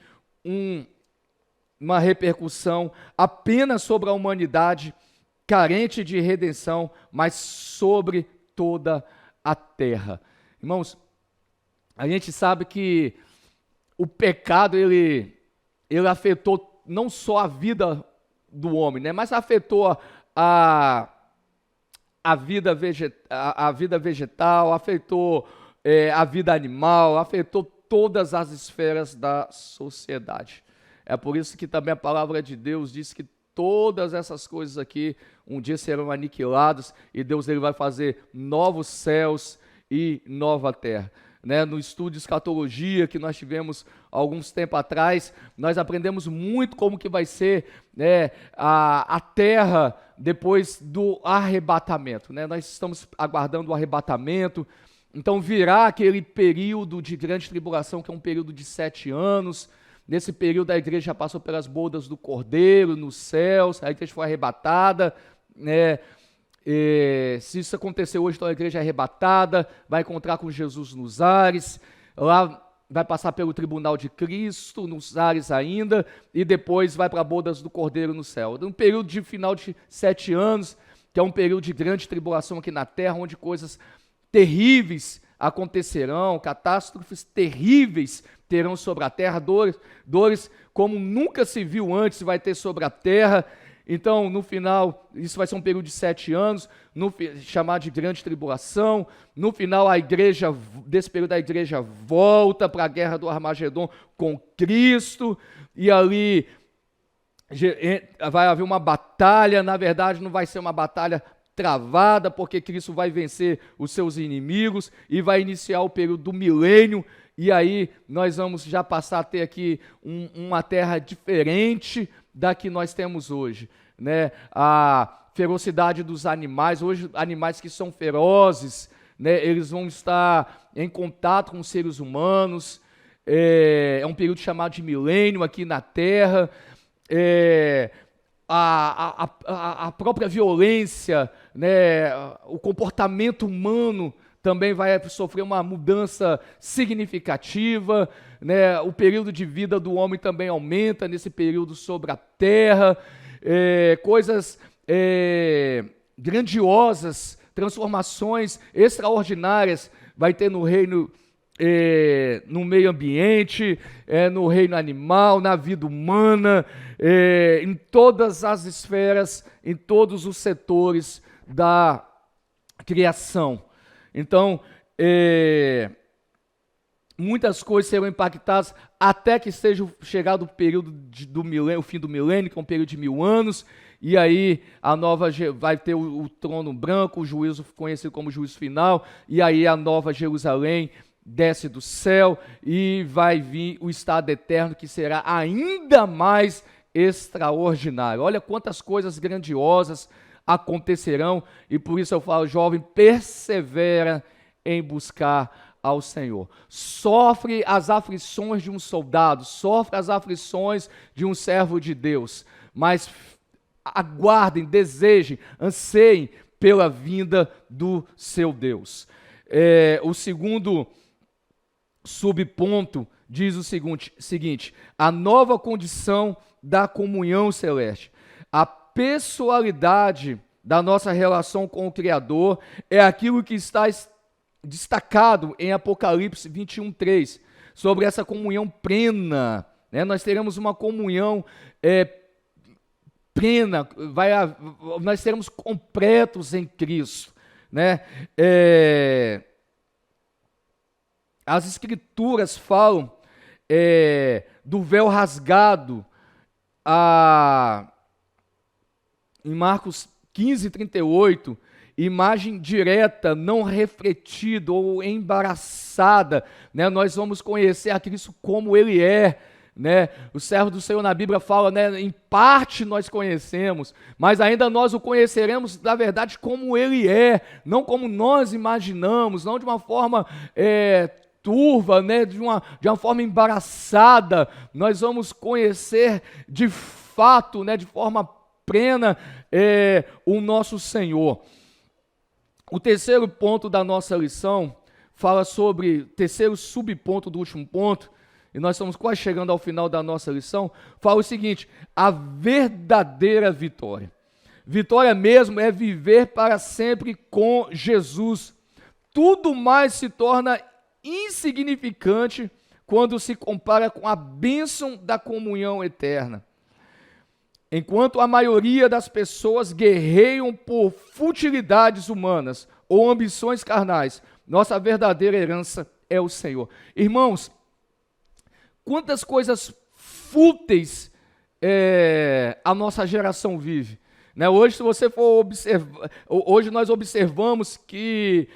uma repercussão apenas sobre a humanidade carente de redenção, mas sobre toda a terra. Irmãos, a gente sabe que o pecado, ele afetou não só a vida do homem, né, mas afetou a vida vegetal, afetou a vida animal, afetou todas as esferas da sociedade. É por isso que também a palavra de Deus diz que todas essas coisas aqui um dia serão aniquiladas e Deus ele vai fazer novos céus e nova terra. Né? No estudo de escatologia que nós tivemos alguns tempos atrás, nós aprendemos muito como que vai ser, né, a terra depois do arrebatamento. Né? Nós estamos aguardando o arrebatamento, então virá aquele período de grande tribulação, que é um período de 7 anos. Nesse período a igreja já passou pelas bodas do Cordeiro, nos céus, a igreja foi arrebatada, né? Se isso acontecer hoje, então a igreja é arrebatada, vai encontrar com Jesus nos ares, lá vai passar pelo tribunal de Cristo, nos ares ainda, e depois vai para bodas do Cordeiro no céu. Um período de final de 7 anos, que é um período de grande tribulação aqui na terra, onde coisas terríveis acontecerão, catástrofes terríveis terão sobre a terra, dores como nunca se viu antes vai ter sobre a terra, Então, no final, isso vai ser um período de 7 anos, chamado de grande tribulação. No final, desse período, a igreja volta para a guerra do Armagedon com Cristo, e ali vai haver uma batalha. Na verdade, não vai ser uma batalha travada, porque Cristo vai vencer os seus inimigos e vai iniciar o período do milênio, e aí nós vamos já passar a ter aqui uma terra diferente da que nós temos hoje, né? A ferocidade dos animais, hoje animais que são ferozes, né? Eles vão estar em contato com os seres humanos, é um período chamado de milênio aqui na terra. A própria violência, né, o comportamento humano também vai sofrer uma mudança significativa, né? O período de vida do homem também aumenta nesse período sobre a terra, coisas grandiosas, transformações extraordinárias vai ter no reino, no meio ambiente, no reino animal, na vida humana, em todas as esferas, em todos os setores da criação. Então, muitas coisas serão impactadas até que esteja chegado o período do milênio, o fim do milênio, que é um período de 1000 anos, e aí vai ter o trono branco, o juízo conhecido como juízo final, e aí a nova Jerusalém desce do céu e vai vir o estado eterno, que será ainda mais extraordinário. Olha quantas coisas grandiosas acontecerão, e por isso eu falo, jovem, persevera em buscar ao Senhor. Sofre as aflições de um soldado, sofre as aflições de um servo de Deus, mas aguardem, desejem, anseiem pela vinda do seu Deus. O segundo subponto diz o seguinte: a nova condição da comunhão celeste. A pessoalidade da nossa relação com o Criador é aquilo que está destacado em Apocalipse 21:3, sobre essa comunhão plena, né? Nós teremos uma comunhão plena, nós seremos completos em Cristo, né? As Escrituras falam do véu rasgado em Marcos 15:38, imagem direta, não refletida ou embaraçada, né? Nós vamos conhecer a Cristo como Ele é, né? O servo do Senhor na Bíblia fala, né? Em parte nós conhecemos, mas ainda nós o conheceremos, na verdade, como Ele é, não como nós imaginamos, não de uma forma turva, né? de uma forma embaraçada. Nós vamos conhecer de fato, né? De forma plena, o nosso Senhor. O terceiro ponto da nossa lição fala sobre, terceiro subponto do último ponto, e nós estamos quase chegando ao final da nossa lição, fala o seguinte: a verdadeira vitória. Vitória mesmo é viver para sempre com Jesus. Tudo mais se torna insignificante quando se compara com a bênção da comunhão eterna. Enquanto a maioria das pessoas guerreiam por futilidades humanas ou ambições carnais, nossa verdadeira herança é o Senhor. Irmãos, quantas coisas fúteis a nossa geração vive, né? Hoje, se você for observar, hoje nós observamos que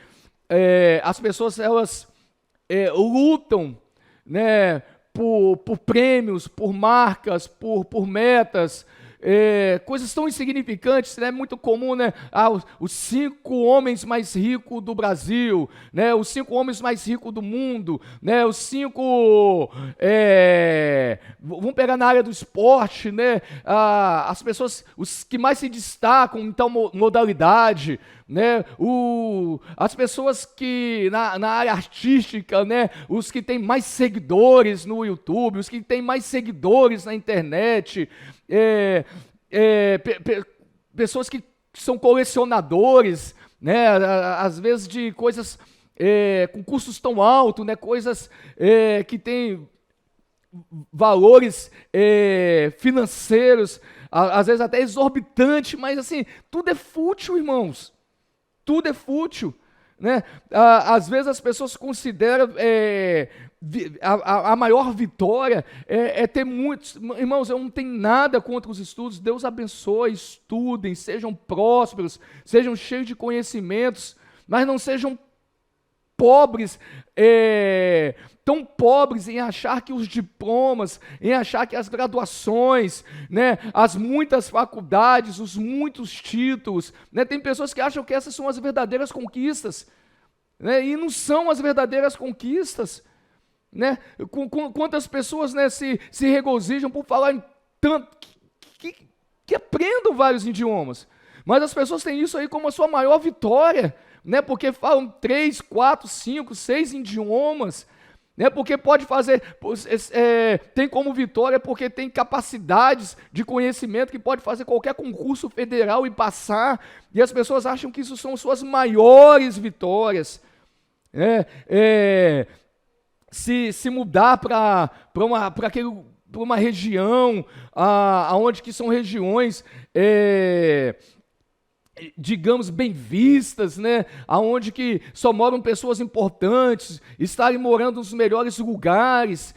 as pessoas, elas lutam, né, por prêmios, por marcas, por metas, coisas tão insignificantes, né? Muito comum, né? Os 5 homens mais ricos do Brasil, né? Os 5 homens mais ricos do mundo, né? Os 5, vamos pegar na área do esporte, né? As pessoas, os que mais se destacam em tal modalidade, né? As pessoas que na área artística, né? Os que têm mais seguidores no YouTube, os que têm mais seguidores na internet, pessoas que são colecionadores, né? Às vezes de coisas com custos tão altos, né? Coisas que têm valores financeiros às vezes até exorbitante, mas assim, tudo é fútil, irmãos. Tudo é fútil, né? Às vezes as pessoas consideram a maior vitória é ter muitos. Irmãos, eu não tenho nada contra os estudos. Deus abençoe, estudem, sejam prósperos, sejam cheios de conhecimentos, mas não sejam pobres, tão pobres em achar que os diplomas, em achar que as graduações, né, as muitas faculdades, os muitos títulos, né, tem pessoas que acham que essas são as verdadeiras conquistas, né, e não são as verdadeiras conquistas, né? Quantas pessoas, né, se regozijam por falar em tanto, que aprendam vários idiomas, mas as pessoas têm isso aí como a sua maior vitória, né, porque falam 3, 4, 5, 6 idiomas, né, porque pode fazer, tem como vitória porque tem capacidades de conhecimento que pode fazer qualquer concurso federal e passar, e as pessoas acham que isso são suas maiores vitórias, se mudar para uma região, aonde que são regiões, digamos, bem vistas, né? Aonde que só moram pessoas importantes, estarem morando nos melhores lugares,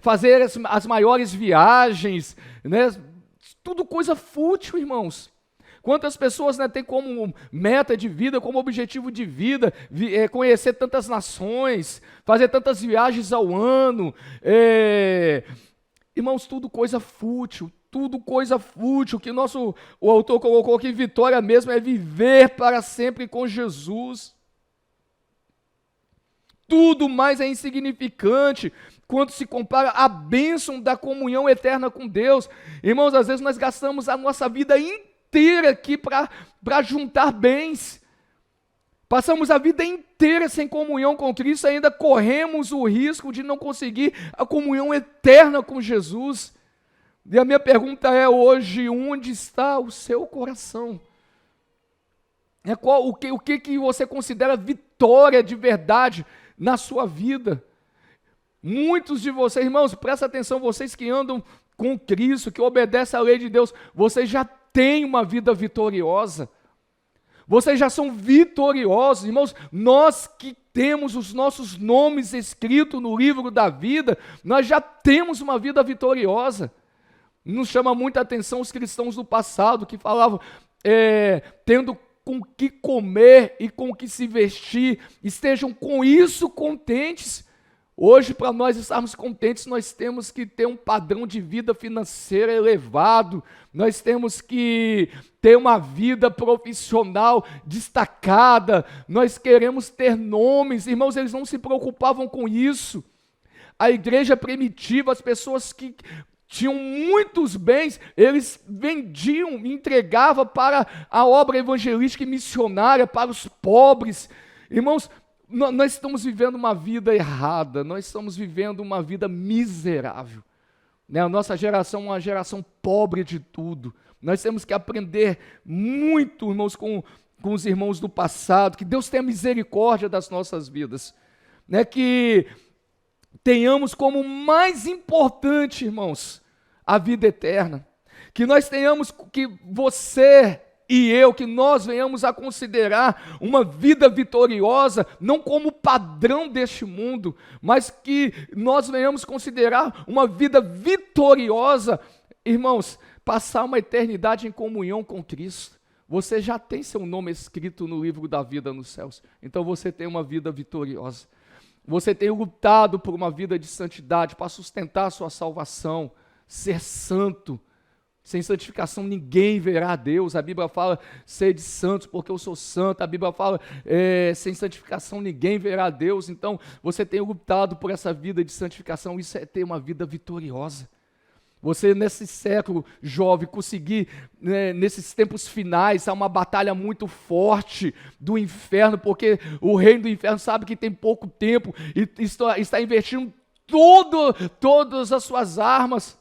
fazer as maiores viagens, né? Tudo coisa fútil, irmãos. Quantas pessoas, né, têm como meta de vida, como objetivo de vida, conhecer tantas nações, fazer tantas viagens ao ano, irmãos, tudo coisa fútil, que o autor colocou que vitória mesmo é viver para sempre com Jesus. Tudo mais é insignificante quando se compara à bênção da comunhão eterna com Deus. Irmãos, às vezes nós gastamos a nossa vida inteira aqui para juntar bens. Passamos a vida inteira sem comunhão com Cristo, ainda corremos o risco de não conseguir a comunhão eterna com Jesus. E a minha pergunta é hoje, onde está o seu coração? O que você considera vitória de verdade na sua vida? Muitos de vocês, irmãos, presta atenção, vocês que andam com Cristo, que obedecem à lei de Deus, vocês já têm uma vida vitoriosa. Vocês já são vitoriosos, irmãos. Nós que temos os nossos nomes escritos no livro da vida, nós já temos uma vida vitoriosa. Nos chama muita atenção os cristãos do passado que falavam, tendo com que comer e com que se vestir, estejam com isso contentes. Hoje, para nós estarmos contentes, nós temos que ter um padrão de vida financeira elevado, nós temos que ter uma vida profissional destacada, nós queremos ter nomes. Irmãos, eles não se preocupavam com isso. A igreja primitiva, as pessoas que tinham muitos bens, eles vendiam, entregavam para a obra evangelística e missionária, para os pobres. Irmãos, nós estamos vivendo uma vida errada, nós estamos vivendo uma vida miserável. Né? A nossa geração é uma geração pobre de tudo. Nós temos que aprender muito, irmãos, com os irmãos do passado, que Deus tenha misericórdia das nossas vidas. Né? Que tenhamos como mais importante, irmãos, a vida eterna, que nós tenhamos, que você e eu, que nós venhamos a considerar uma vida vitoriosa, não como padrão deste mundo, mas que nós venhamos considerar uma vida vitoriosa, irmãos, passar uma eternidade em comunhão com Cristo. Você já tem seu nome escrito no livro da vida nos céus, então você tem uma vida vitoriosa. Você tem lutado por uma vida de santidade, para sustentar a sua salvação, ser santo. Sem santificação ninguém verá a Deus. A Bíblia fala, sede santos porque eu sou santo. A Bíblia fala, sem santificação ninguém verá a Deus. Então, você tem lutado por essa vida de santificação. Isso é ter uma vida vitoriosa. Você, nesse século, jovem, conseguir, né, nesses tempos finais, há uma batalha muito forte do inferno, porque o reino do inferno sabe que tem pouco tempo e está investindo todas as suas armas,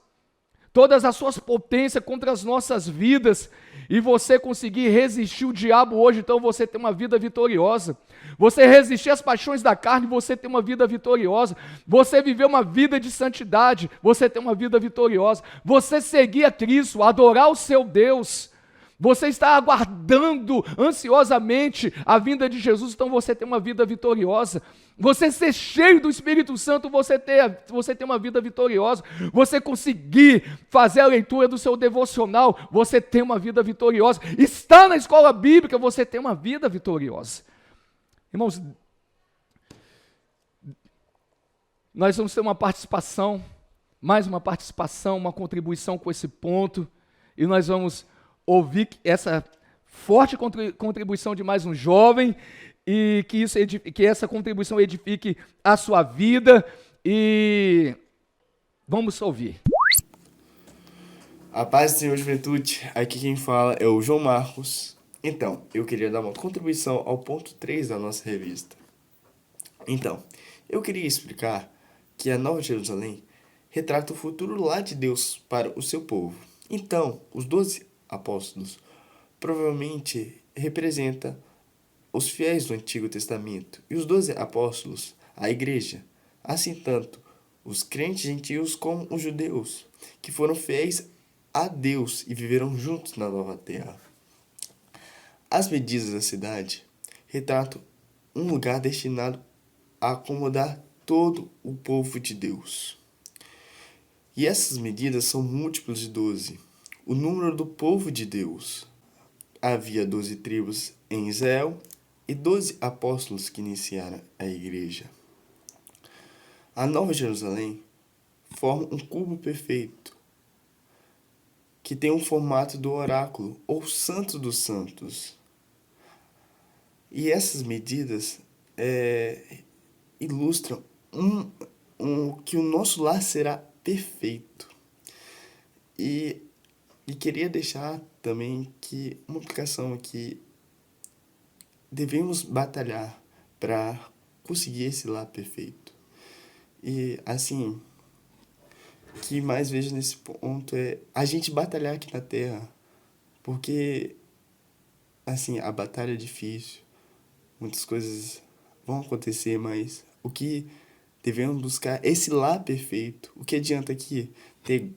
todas as suas potências contra as nossas vidas, e você conseguir resistir o diabo hoje, então você tem uma vida vitoriosa. Você resistir às paixões da carne, você tem uma vida vitoriosa. Você viver uma vida de santidade, você tem uma vida vitoriosa. Você seguir a Cristo, adorar o seu Deus, você está aguardando ansiosamente a vinda de Jesus, então você tem uma vida vitoriosa. Você ser cheio do Espírito Santo, você tem uma vida vitoriosa. Você conseguir fazer a leitura do seu devocional, você tem uma vida vitoriosa. Estar na escola bíblica, você tem uma vida vitoriosa. Irmãos, nós vamos ter uma participação, mais uma participação, uma contribuição com esse ponto, e nós vamos ouvir essa forte contribuição de mais um jovem, e que essa contribuição edifique a sua vida, e vamos ouvir. A paz do Senhor, juventude, aqui quem fala é o João Marcos. Então, eu queria dar uma contribuição ao ponto 3 da nossa revista. Então, eu queria explicar que a Nova Jerusalém retrata o futuro lá de Deus para o seu povo. Então, os 12 apóstolos provavelmente representam os fiéis do Antigo Testamento, e os 12 apóstolos, a igreja, assim tanto os crentes gentios como os judeus, que foram fiéis a Deus e viveram juntos na nova terra. As medidas da cidade retratam um lugar destinado a acomodar todo o povo de Deus. E essas medidas são múltiplos de 12. O número do povo de Deus. Havia 12 tribos em Israel e 12 apóstolos que iniciaram a igreja. A Nova Jerusalém forma um cubo perfeito, que tem um formato do oráculo, ou Santo dos Santos. E essas medidas ilustram que o nosso lar será perfeito. E queria deixar também que uma aplicação aqui, devemos batalhar para conseguir esse lar perfeito. E assim, o que mais vejo nesse ponto é a gente batalhar aqui na Terra, porque assim, a batalha é difícil, muitas coisas vão acontecer, mas o que devemos buscar é esse lar perfeito. O que adianta aqui ter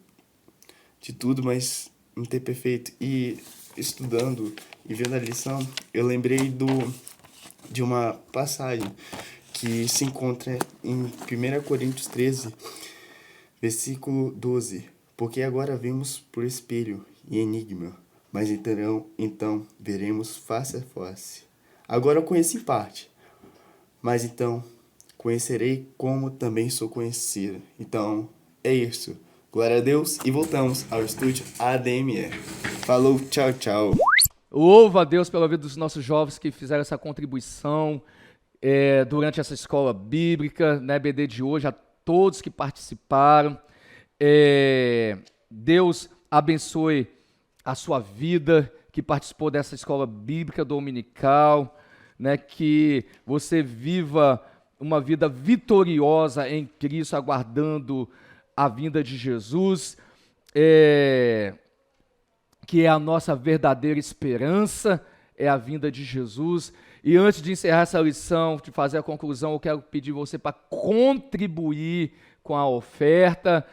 de tudo, mas não ter perfeito? E estudando e vendo a lição, eu lembrei de uma passagem que se encontra em 1 Coríntios 13, versículo 12. Porque agora vemos por espelho e enigma, mas então veremos face a face. Agora eu conheço em parte, mas então conhecerei como também sou conhecido. Então é isso. Glória a Deus, e voltamos ao estúdio ADME. Falou, tchau, tchau. Louva a Deus pela vida dos nossos jovens que fizeram essa contribuição durante essa escola bíblica, na EBD de hoje, a todos que participaram. Deus abençoe a sua vida, que participou dessa escola bíblica dominical, né, que você viva uma vida vitoriosa em Cristo, aguardando a vinda de Jesus, que é a nossa verdadeira esperança, é a vinda de Jesus. E antes de encerrar essa lição, de fazer a conclusão, eu quero pedir você para contribuir com a oferta.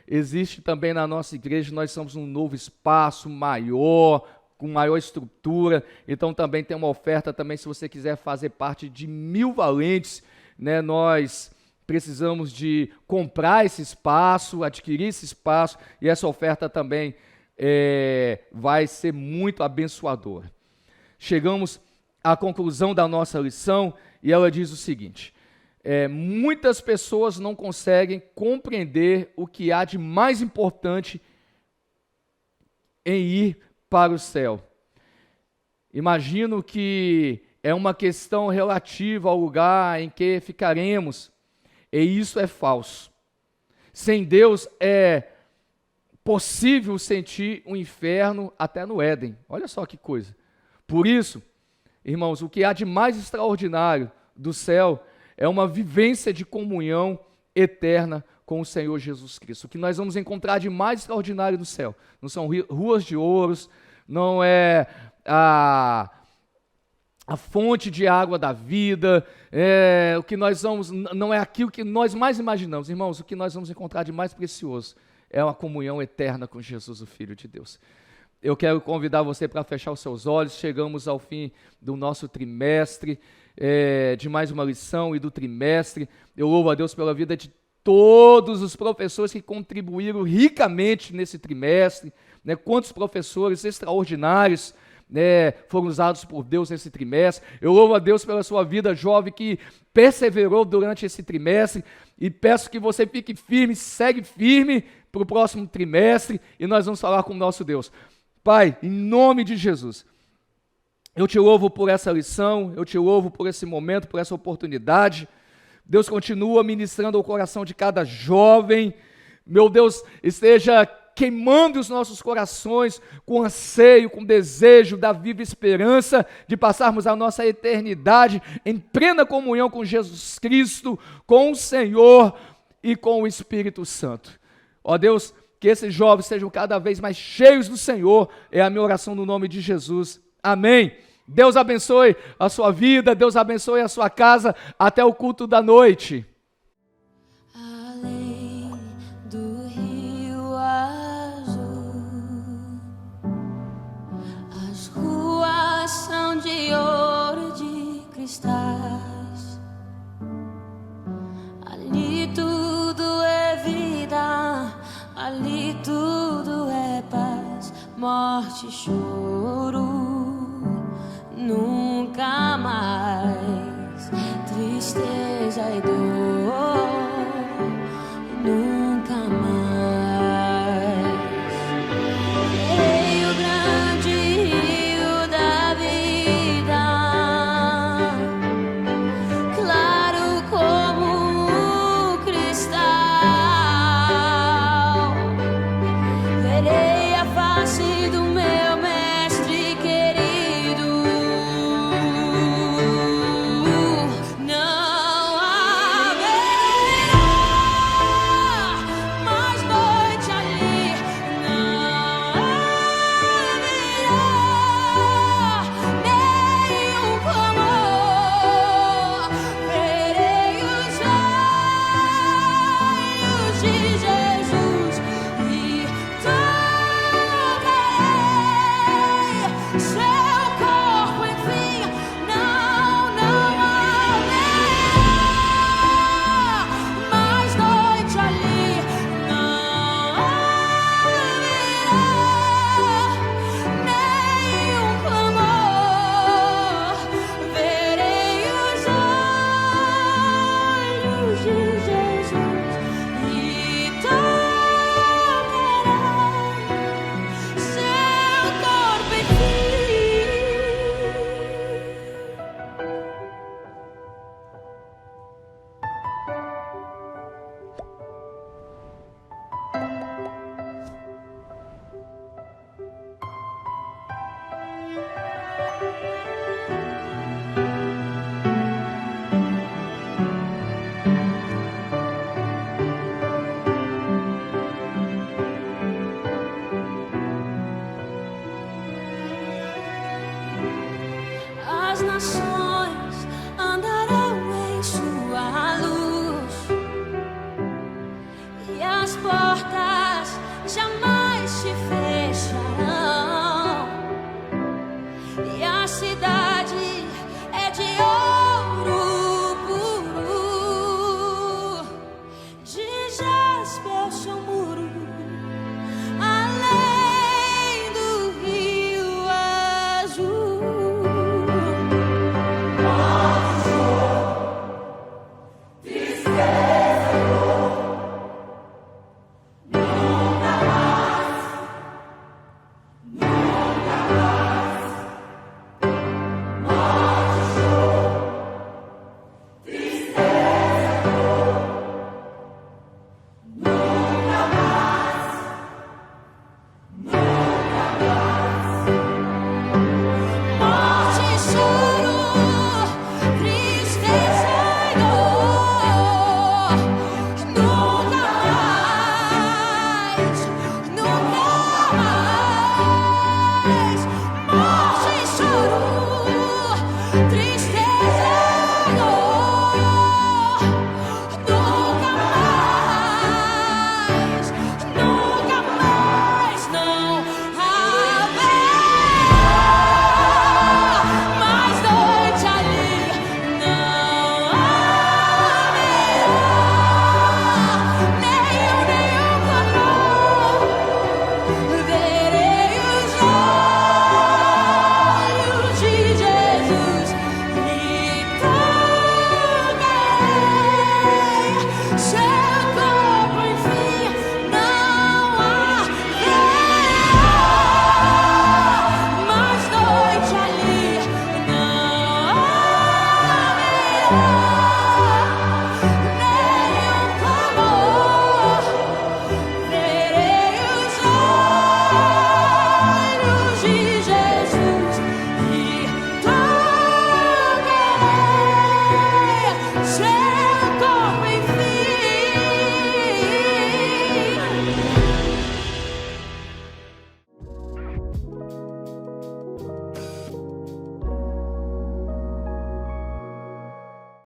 Existe também na nossa igreja, nós somos um novo espaço maior, com maior estrutura, então também tem uma oferta também, se você quiser fazer parte de 1000 valentes, né, nós precisamos de comprar esse espaço, adquirir esse espaço, e essa oferta também vai ser muito abençoadora. Chegamos à conclusão da nossa lição, e ela diz o seguinte: muitas pessoas não conseguem compreender o que há de mais importante em ir para o céu. Imagino que é uma questão relativa ao lugar em que ficaremos, e isso é falso. Sem Deus é possível sentir um inferno até no Éden. Olha só que coisa. Por isso, irmãos, o que há de mais extraordinário do céu é uma vivência de comunhão eterna com o Senhor Jesus Cristo. O que nós vamos encontrar de mais extraordinário no céu não são ruas de ouros, não é a fonte de água da vida, o que nós vamos, não é aquilo que nós mais imaginamos. Irmãos, o que nós vamos encontrar de mais precioso é uma comunhão eterna com Jesus, o Filho de Deus. Eu quero convidar você para fechar os seus olhos. Chegamos ao fim do nosso trimestre, de mais uma lição e do trimestre. Eu louvo a Deus pela vida de todos os professores que contribuíram ricamente nesse trimestre, né? Quantos professores extraordinários, né, foram usados por Deus nesse trimestre. Eu louvo a Deus pela sua vida, jovem, que perseverou durante esse trimestre, e peço que você fique firme, segue firme para o próximo trimestre, e nós vamos falar com o nosso Deus. Pai, em nome de Jesus, eu te louvo por essa lição, eu te louvo por esse momento, por essa oportunidade. Deus, continua ministrando ao coração de cada jovem. Meu Deus, esteja queimando os nossos corações com anseio, com desejo da viva esperança de passarmos a nossa eternidade em plena comunhão com Jesus Cristo, com o Senhor e com o Espírito Santo. Ó Deus, que esses jovens sejam cada vez mais cheios do Senhor, é a minha oração no nome de Jesus. Amém. Deus abençoe a sua vida, Deus abençoe a sua casa, até o culto da noite. Além do rio azul, as ruas são de ouro e de cristais. Ali tudo é vida, ali tudo é paz, morte e choro. Nunca mais tristeza e dor, nunca mais. Ei, o grande rio da vida, claro como o cristal, verei a face do meu mestre querido. Não há tristeza.